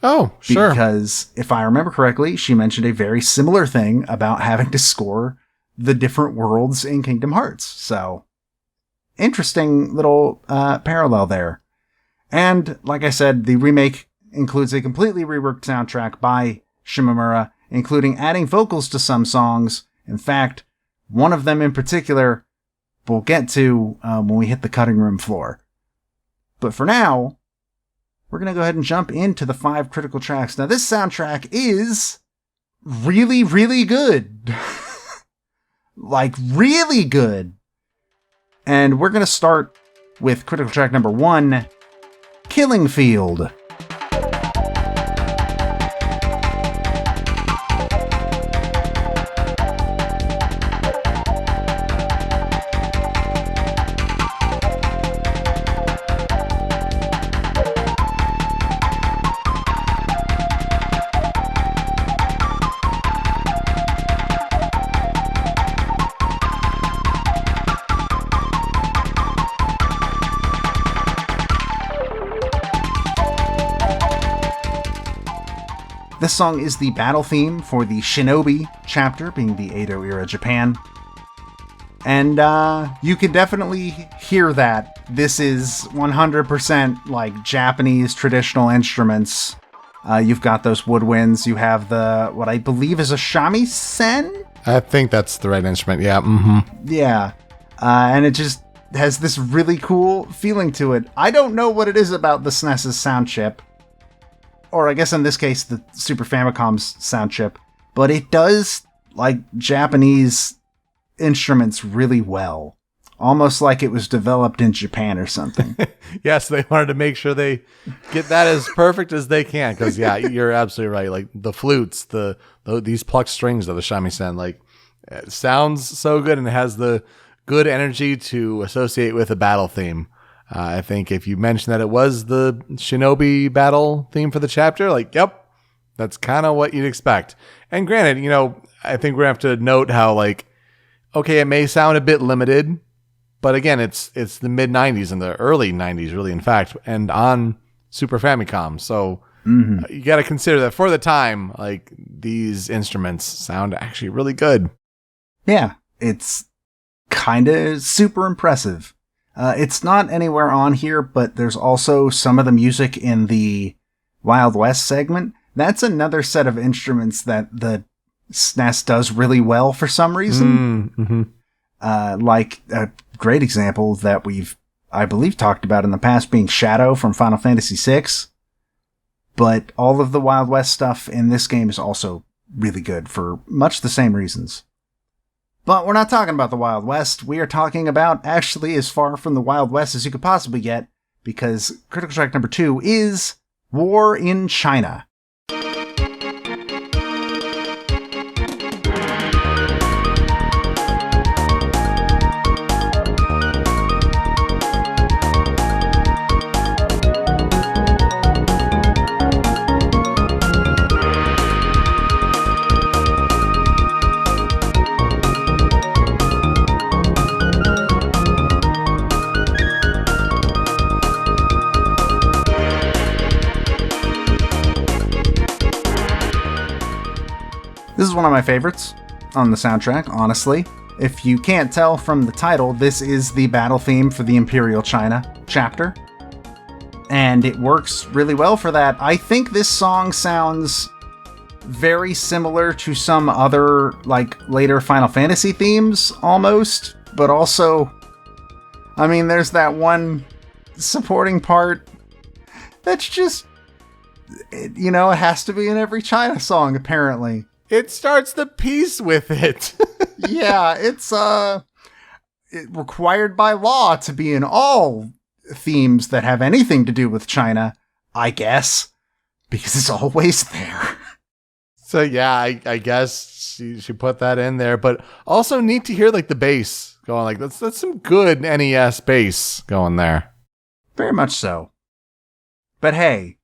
Speaker 2: Oh, sure.
Speaker 1: Because, if I remember correctly, she mentioned a very similar thing about having to score the different worlds in Kingdom Hearts. So, interesting little parallel there. And, like I said, the remake includes a completely reworked soundtrack by Shimomura, including adding vocals to some songs. In fact, one of them in particular we'll get to when we hit the cutting room floor. But for now, we're going to go ahead and jump into the 5 critical tracks. Now, this soundtrack is really, really good. Really good. And we're going to start with critical track number 1, Killing Field. This song is the battle theme for the Shinobi chapter, being the Edo era Japan. And you can definitely hear that. This is 100% Japanese traditional instruments. You've got those woodwinds. You have what I believe is a shamisen?
Speaker 2: I think that's the right instrument, yeah. Mm-hmm.
Speaker 1: Yeah. And it just has this really cool feeling to it. I don't know what it is about the SNES's sound chip, or I guess in this case, the Super Famicom's sound chip, but it does, Japanese instruments really well. Almost like it was developed in Japan or something.
Speaker 2: Yes, they wanted to make sure they get that as perfect as they can, because, yeah, you're absolutely right. The flutes, these plucked strings of the shamisen, it sounds so good, and it has the good energy to associate with a battle theme. I think if you mentioned that it was the Shinobi battle theme for the chapter, yep, that's kind of what you'd expect. And granted, I think we're going to have to note how, okay, it may sound a bit limited, but again, it's the mid-90s and the early 90s, really, in fact, and on Super Famicom. So you got to consider that for the time, these instruments sound actually really good.
Speaker 1: Yeah, it's kind of super impressive. It's not anywhere on here, but there's also some of the music in the Wild West segment That's another set of instruments that the SNES does really well for some reason. Like a great example that we've, I believe, talked about in the past being Shadow from Final Fantasy VI. But all of the Wild West stuff in this game is also really good for much the same reasons. But we're not talking about the Wild West. We are talking about actually as far from the Wild West as you could possibly get, because critical track number 2 is War in China. This is one of my favorites on the soundtrack, honestly. If you can't tell from the title, this is the battle theme for the Imperial China chapter. And it works really well for that. I think this song sounds very similar to some other, like, later Final Fantasy themes, almost. But also, I mean, there's that one supporting part that's just, it has to be in every China song, apparently.
Speaker 2: It starts the piece with it.
Speaker 1: Yeah, it's required by law to be in all themes that have anything to do with China, I guess, because it's always there.
Speaker 2: So yeah, I guess she put that in there, but also neat to hear like the bass going, like that's some good NES bass going there.
Speaker 1: Very much so. But hey,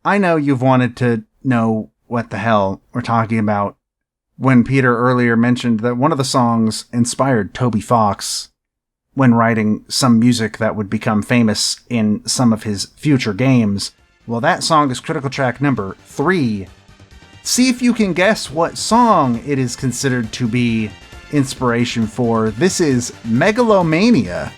Speaker 1: I know you've wanted to know what the hell we're talking about when Peter earlier mentioned that one of the songs inspired Toby Fox when writing some music that would become famous in some of his future games. Well, that song is critical track number 3. See if you can guess what song it is considered to be inspiration for. This is Megalomania.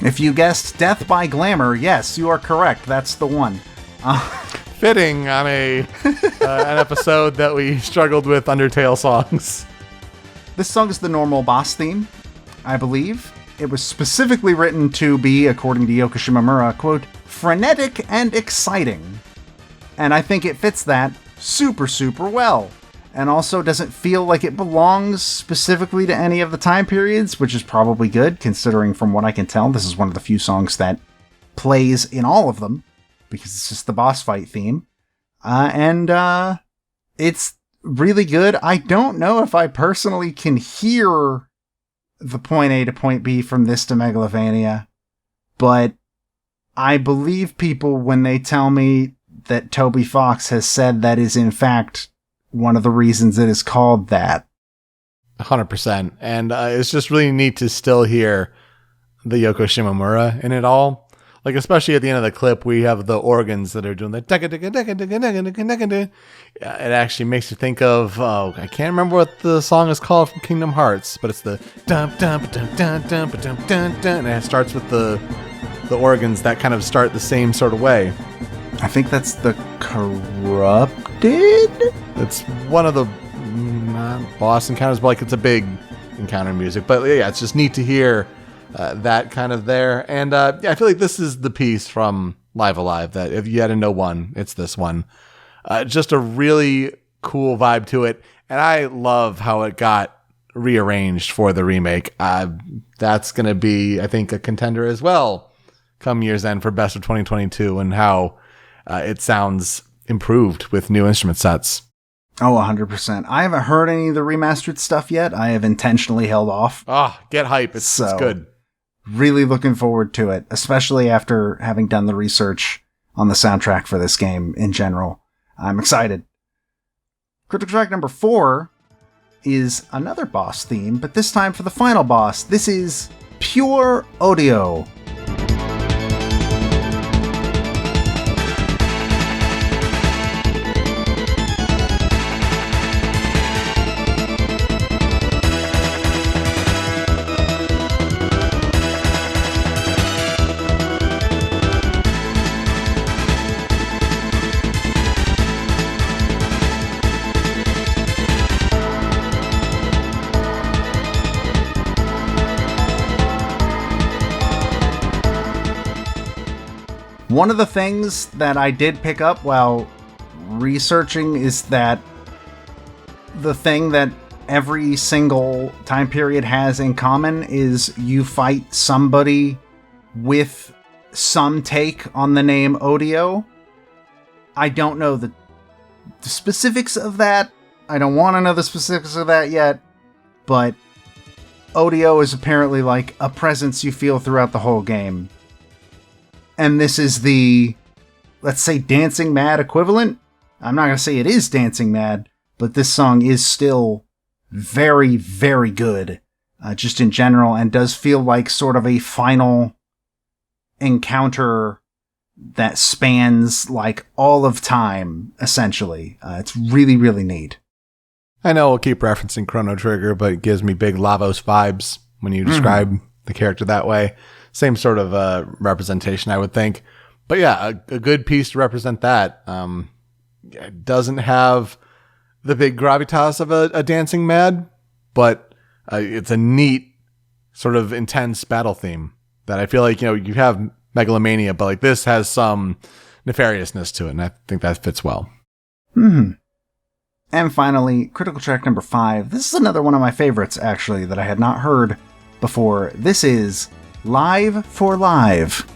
Speaker 1: If you guessed Death by Glamour, yes, you are correct. That's the one.
Speaker 2: Fitting on an episode that we struggled with Undertale songs.
Speaker 1: This song is the normal boss theme, I believe. It was specifically written to be, according to Yoko Shimomura, quote, frenetic and exciting. And I think it fits that super, super well. And also doesn't feel like it belongs specifically to any of the time periods, which is probably good, considering from what I can tell, this is one of the few songs that plays in all of them, because it's just the boss fight theme. And it's really good. I don't know if I personally can hear the point A to point B from this to Megalovania, but I believe people when they tell me that Toby Fox has said that is in fact one of the reasons it is called that.
Speaker 2: 100%. And it's just really neat to still hear the Yoko Shimomura in it all. Like, especially at the end of the clip, we have the organs that are doing the it actually makes you think of, I can't remember what the song is called from Kingdom Hearts, but it's the dum dum dum dum dum dum dum dum, and it starts with the organs that kind of start the same sort of way.
Speaker 1: I think that's the Corrupted?
Speaker 2: It's one of the boss encounters, but like it's a big encounter music. But yeah, it's just neat to hear that kind of there. And yeah, I feel like this is the piece from Live Alive that if you had to know one, it's this one. Just a really cool vibe to it. And I love how it got rearranged for the remake. That's going to be, I think, a contender as well come year's end for Best of 2022, and how it sounds improved with new instrument sets.
Speaker 1: Oh, 100%. I haven't heard any of the remastered stuff yet. I have intentionally held off.
Speaker 2: Get hype. It's good.
Speaker 1: Really looking forward to it, especially after having done the research on the soundtrack for this game in general. I'm excited. Critical track number 4 is another boss theme, but this time for the final boss. This is Pure Audio. One of the things that I did pick up while researching is that the thing that every single time period has in common is you fight somebody with some take on the name Odio. I don't know the specifics of that. I don't want to know the specifics of that yet, but Odio is apparently like a presence you feel throughout the whole game. And this is the, let's say, Dancing Mad equivalent. I'm not going to say it is Dancing Mad, but this song is still very, very good, just in general, and does feel like sort of a final encounter that spans like all of time, essentially. It's really, really neat.
Speaker 2: I know we'll keep referencing Chrono Trigger, but it gives me big Lavos vibes when you describe the character that way. Same sort of representation, I would think. But yeah, a good piece to represent that. It doesn't have the big gravitas of a Dancing Mad, but it's a neat sort of intense battle theme that I feel like, you have Megalomania, but like this has some nefariousness to it, and I think that fits well.
Speaker 1: And finally, critical track number 5. This is another one of my favorites, actually, that I had not heard before. This is Live for Live.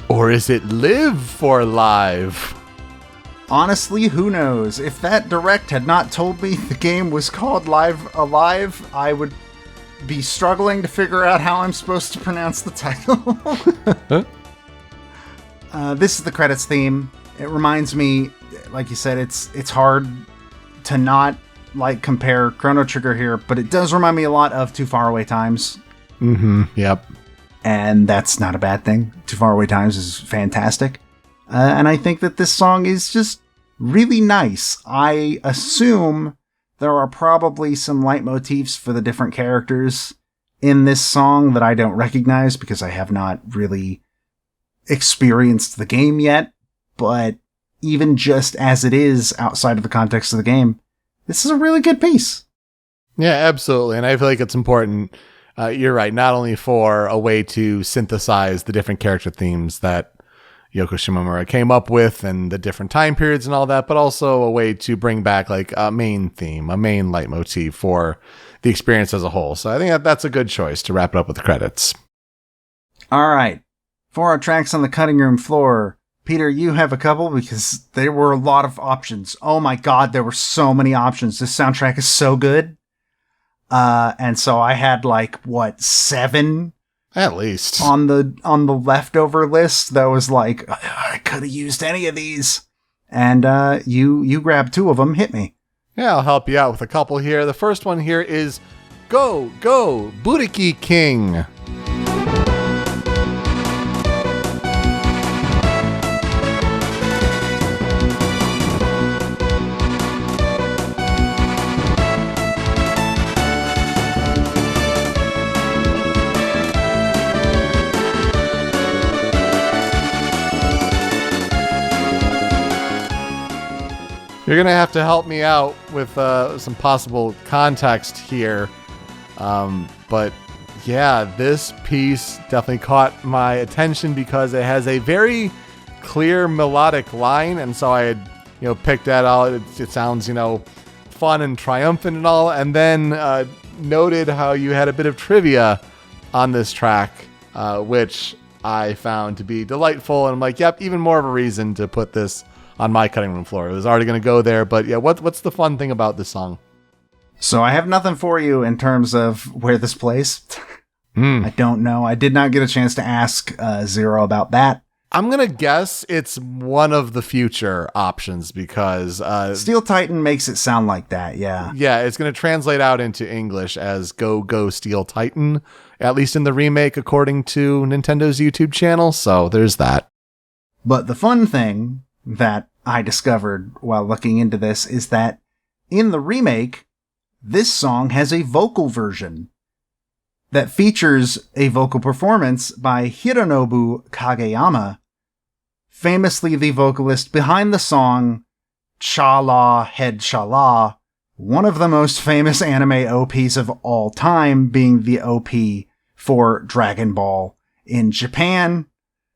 Speaker 2: Or is it Live for Live?
Speaker 1: Honestly, who knows? If that direct had not told me the game was called Live Alive, I would be struggling to figure out how I'm supposed to pronounce the title. This is the credits theme. It reminds me, like you said, it's hard to not compare Chrono Trigger here, but it does remind me a lot of Too Far Away Times.
Speaker 2: Yep.
Speaker 1: And that's not a bad thing. Too Far Away Times is fantastic. And I think that this song is just really nice. I assume there are probably some leitmotifs for the different characters in this song that I don't recognize because I have not really experienced the game yet. But even just as it is outside of the context of the game, this is a really good piece.
Speaker 2: Yeah, absolutely. And I feel like it's important. You're right. Not only for a way to synthesize the different character themes that Yoko Shimomura came up with and the different time periods and all that, but also a way to bring back like a main theme, a main leitmotif for the experience as a whole. So I think that's a good choice to wrap it up with the credits.
Speaker 1: All right. For our tracks on the cutting room floor, Peter, you have a couple because there were a lot of options. Oh my God, there were so many options. This soundtrack is so good. And so I had 7
Speaker 2: at least
Speaker 1: on the leftover list that was like, I could have used any of these. And you grabbed 2 of them. Hit me.
Speaker 2: Yeah, I'll help you out with a couple here. The first one here is Go, Go, Buriki King. You're going to have to help me out with some possible context here. But yeah, this piece definitely caught my attention because it has a very clear melodic line, and so I had picked that out. It sounds fun and triumphant and all, and then noted how you had a bit of trivia on this track, which I found to be delightful, and I'm like, yep, even more of a reason to put this on my cutting room floor. It was already going to go there, but yeah, what's the fun thing about this song?
Speaker 1: So I have nothing for you in terms of where this plays. I don't know. I did not get a chance to ask Zero about that.
Speaker 2: I'm going to guess it's one of the future options because...
Speaker 1: Steel Titan makes it sound like that, yeah.
Speaker 2: Yeah, it's going to translate out into English as Go Go Steel Titan, at least in the remake, according to Nintendo's YouTube channel, so there's that.
Speaker 1: But the fun thing that I discovered while looking into this is that in the remake, this song has a vocal version that features a vocal performance by Hironobu Kageyama, famously the vocalist behind the song Cha-La Head Cha-La, one of the most famous anime OPs of all time, being the OP for Dragon Ball in Japan,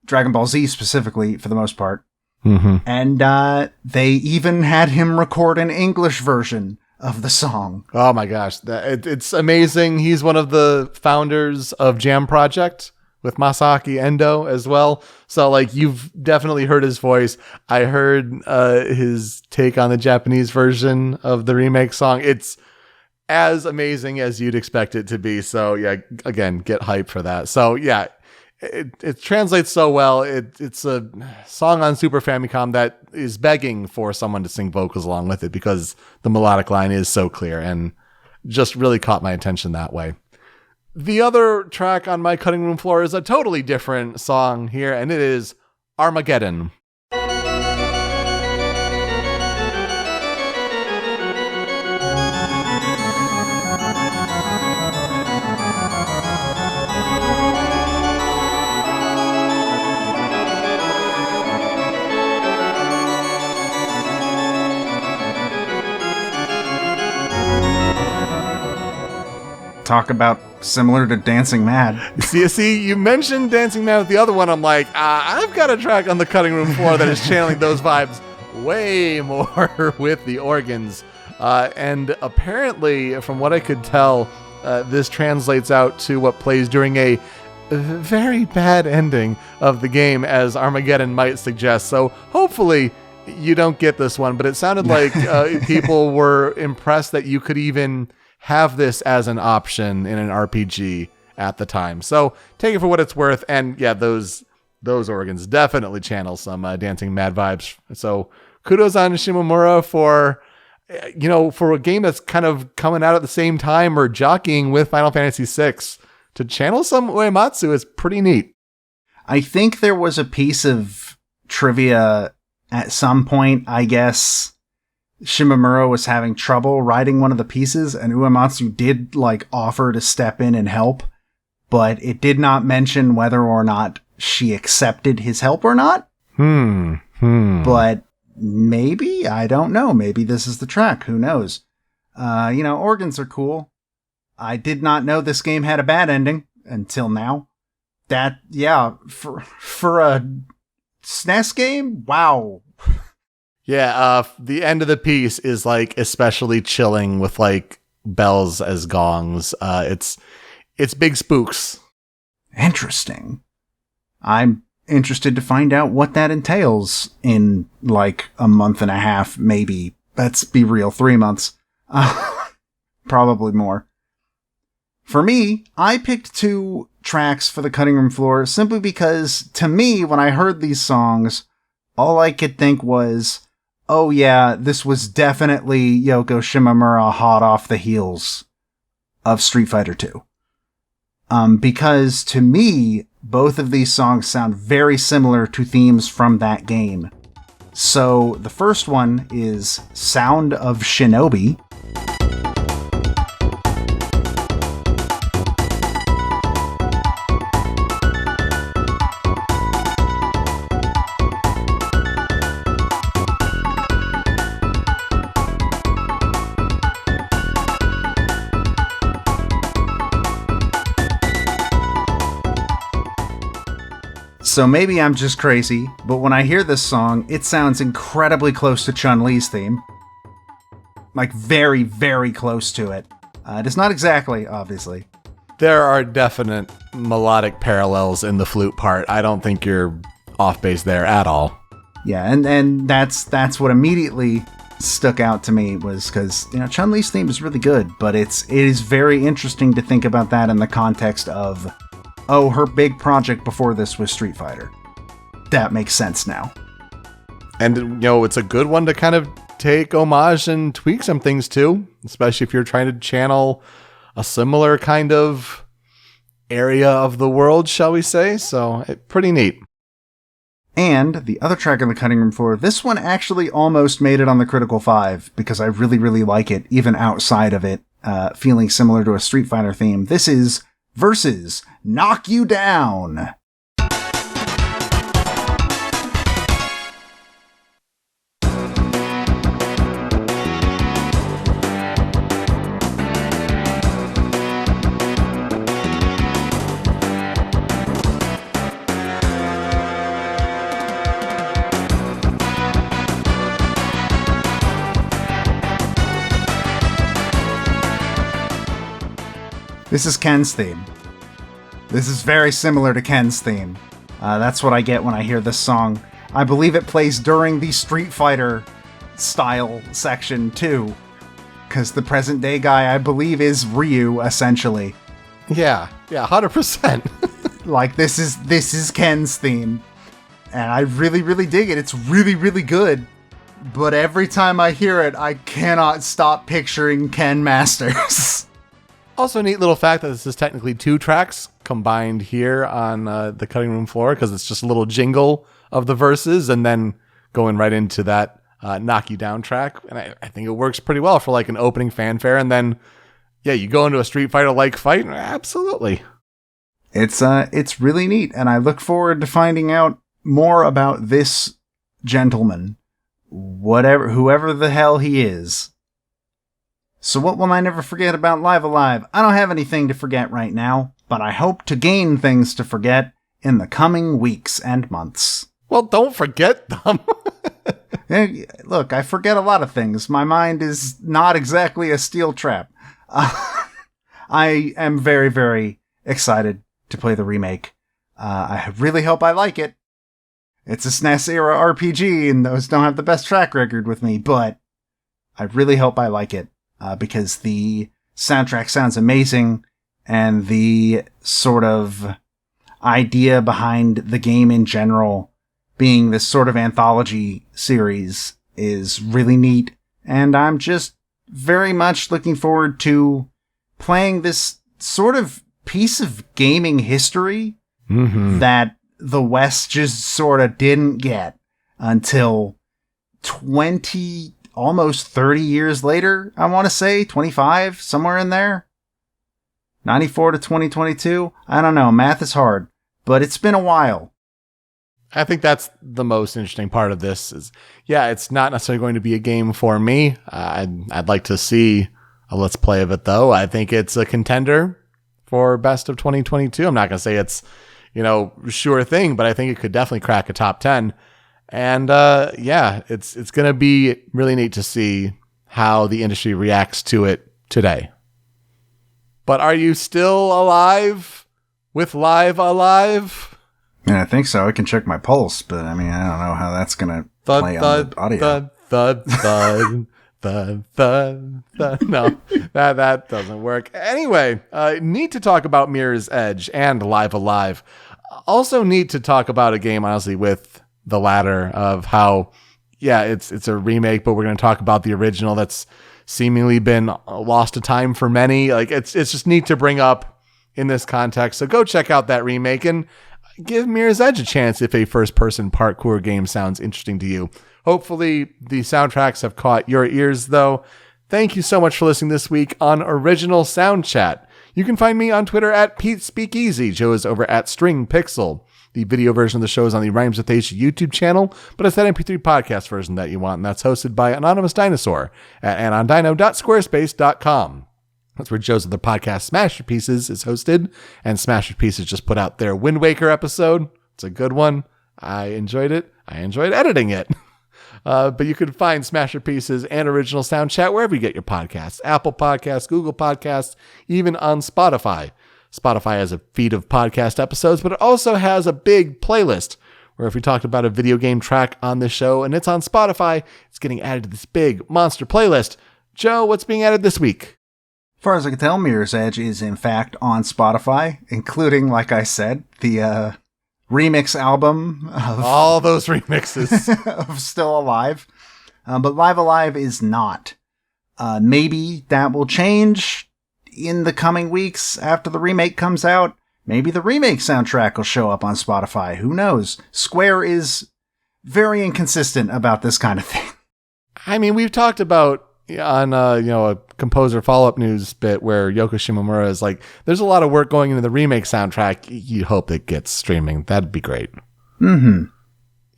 Speaker 1: Dragon Ball Z specifically for the most part.
Speaker 2: Mm-hmm.
Speaker 1: And they even had him record an English version of the song.
Speaker 2: Oh my gosh, it's amazing. He's one of the founders of Jam Project with Masaki Endo as well. So like you've definitely heard his voice. I heard his take on the Japanese version of the remake song. It's as amazing as you'd expect it to be. So yeah, again, get hype for that. So yeah, it translates so well. It's a song on Super Famicom that is begging for someone to sing vocals along with it because the melodic line is so clear and just really caught my attention that way. The other track on my cutting room floor is a totally different song here, and it is Armageddon.
Speaker 1: Talk about similar to Dancing Mad.
Speaker 2: See, you mentioned Dancing Mad with the other one. I'm like, I've got a track on the cutting room floor that is channeling those vibes way more with the organs. And apparently, from what I could tell, this translates out to what plays during a very bad ending of the game, as Armageddon might suggest. So hopefully you don't get this one, but it sounded like people were impressed that you could even have this as an option in an RPG at the time. So take it for what it's worth. And yeah, those organs definitely channel some Dancing Mad vibes. So kudos on Shimomura for a game that's kind of coming out at the same time or jockeying with Final Fantasy VI to channel some Uematsu is pretty neat.
Speaker 1: I think there was a piece of trivia at some point, I guess. Shimomura was having trouble writing one of the pieces, and Uematsu did offer to step in and help, but it did not mention whether or not she accepted his help or not. But maybe, I don't know. Maybe this is the track. Who knows? Organs are cool. I did not know this game had a bad ending until now. That, yeah, for a SNES game, wow.
Speaker 2: Yeah, the end of the piece is especially chilling with bells as gongs. It's big spooks.
Speaker 1: Interesting. I'm interested to find out what that entails in a month and a half, maybe. Let's be real, 3 months. Probably more. For me, I picked 2 tracks for the cutting room floor simply because, to me, when I heard these songs, all I could think was, oh yeah, this was definitely Yoko Shimomura hot off the heels of Street Fighter 2. Because to me, both of these songs sound very similar to themes from that game. So the first one is Sound of Shinobi. So maybe I'm just crazy, but when I hear this song, it sounds incredibly close to Chun-Li's theme. Like, very, very close to it. It is not exactly, obviously.
Speaker 2: There are definite melodic parallels in the flute part. I don't think you're off base there at all.
Speaker 1: Yeah, and that's what immediately stuck out to me, was because, you know, Chun-Li's theme is really good, but it is very interesting to think about that in the context of, oh, her big project before this was Street Fighter. That makes sense now.
Speaker 2: And, you know, it's a good one to kind of take homage and tweak some things too, especially if you're trying to channel a similar kind of area of the world, shall we say. So, pretty neat.
Speaker 1: And the other track on the cutting room floor, this one actually almost made it on the Critical 5 because I really, really like it, even outside of it, feeling similar to a Street Fighter theme. This is Versus Knock You Down. This is Ken's theme. This is very similar to Ken's theme. That's what I get when I hear this song. I believe it plays during the Street Fighter style section too, because the present day guy, I believe, is Ryu, essentially.
Speaker 2: Yeah, 100%.
Speaker 1: Like, this is Ken's theme, and I really, really dig it. It's really, really good. But every time I hear it, I cannot stop picturing Ken Masters.
Speaker 2: Also, a neat little fact that this is technically 2 tracks combined here on the cutting room floor, because it's just a little jingle of the verses and then going right into that knock you down track. And I think it works pretty well for like an opening fanfare. And then, yeah, you go into a Street Fighter-like fight. Absolutely.
Speaker 1: It's really neat. And I look forward to finding out more about this gentleman, whoever the hell he is. So what will I never forget about Live Alive? I don't have anything to forget right now, but I hope to gain things to forget in the coming weeks and months.
Speaker 2: Well, don't forget them.
Speaker 1: Look, I forget a lot of things. My mind is not exactly a steel trap. I am very, very excited to play the remake. I really hope I like it. It's a SNES era RPG, and those don't have the best track record with me, but I really hope I like it. Because the soundtrack sounds amazing, and the sort of idea behind the game in general being this sort of anthology series is really neat, and I'm just very much looking forward to playing this sort of piece of gaming history that the West just sort of didn't get until almost 30 years later, I want to say, 25, somewhere in there. 94 to 2022. I don't know, math is hard, but it's been a while.
Speaker 2: I think that's the most interesting part of this is, yeah, it's not necessarily going to be a game for me. I'd like to see a Let's Play of it, though. I think it's a contender for best of 2022. I'm not going to say it's, sure thing, but I think it could definitely crack a top 10. And yeah, it's going to be really neat to see how the industry reacts to it today. But are you still alive with Live Alive?
Speaker 1: Yeah, I think so. I can check my pulse, but I mean, I don't know how that's going to play on the audio.
Speaker 2: No, that doesn't work. Anyway, need to talk about Mirror's Edge and Live Alive. Also need to talk about a game, honestly, with the latter of how, yeah, it's a remake, but we're going to talk about the original that's seemingly been lost to time for many. Like, it's just neat to bring up in this context. So go check out that remake and give Mirror's Edge a chance if a first-person parkour game sounds interesting to you. Hopefully the soundtracks have caught your ears, though. Thank you so much for listening this week on Original Soundchat. You can find me on Twitter at Pete Speakeasy. Joe is over at String Pixel. The video version of the show is on the Rhymes with H YouTube channel, but it's that MP3 podcast version that you want, and that's hosted by Anonymous Dinosaur at anondino.squarespace.com. That's where Joe's other podcast, Smash Your Pieces, is hosted, and Smash Your Pieces just put out their Wind Waker episode. It's a good one. I enjoyed it. I enjoyed editing it. But you can find Smasher Pieces and Original Soundchat wherever you get your podcasts. Apple Podcasts, Google Podcasts, even on Spotify. Spotify has a feed of podcast episodes, but it also has a big playlist where if we talked about a video game track on this show and it's on Spotify, it's getting added to this big monster playlist. Joe, what's being added this week?
Speaker 1: As far as I can tell, Mirror's Edge is in fact on Spotify, including, like I said, the remix album of
Speaker 2: all those remixes
Speaker 1: of Still Alive. But Live Alive is not. Maybe that will change in the coming weeks after the remake comes out. Maybe the remake soundtrack will show up on Spotify. Who knows? Square is very inconsistent about this kind of thing.
Speaker 2: I mean, we've talked about on a composer follow-up news bit where Yoko Shimomura is like, there's a lot of work going into the remake soundtrack. You hope it gets streaming. That'd be great.
Speaker 1: Mm-hmm.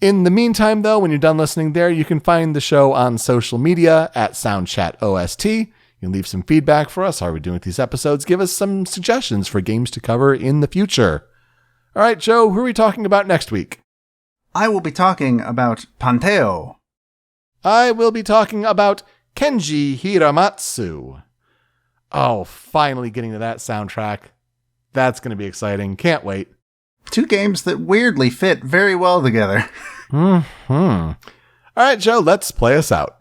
Speaker 2: In the meantime, though, when you're done listening there, you can find the show on social media at Soundchat OST. You can leave some feedback for us. How are we doing with these episodes? Give us some suggestions for games to cover in the future. All right, Joe, who are we talking about next week?
Speaker 1: I will be talking about Panteo.
Speaker 2: I will be talking about Kenji Hiramatsu. Oh, finally getting to that soundtrack. That's going to be exciting. Can't wait.
Speaker 1: Two games that weirdly fit very well together.
Speaker 2: All right, Joe, let's play us out.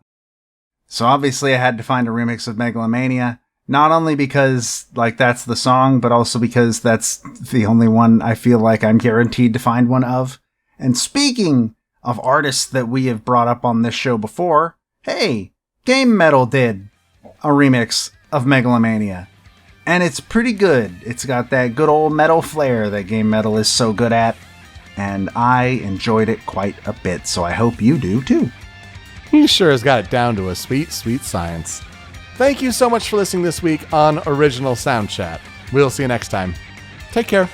Speaker 1: So obviously I had to find a remix of Megalomania, not only because that's the song, but also because that's the only one I feel like I'm guaranteed to find one of. And speaking of artists that we have brought up on this show before, hey, Game Metal did a remix of Megalomania. And it's pretty good. It's got that good old metal flair that Game Metal is so good at. And I enjoyed it quite a bit, so I hope you do too.
Speaker 2: He sure has got it down to a sweet, sweet science. Thank you so much for listening this week on Original Sound Chat. We'll see you next time. Take care.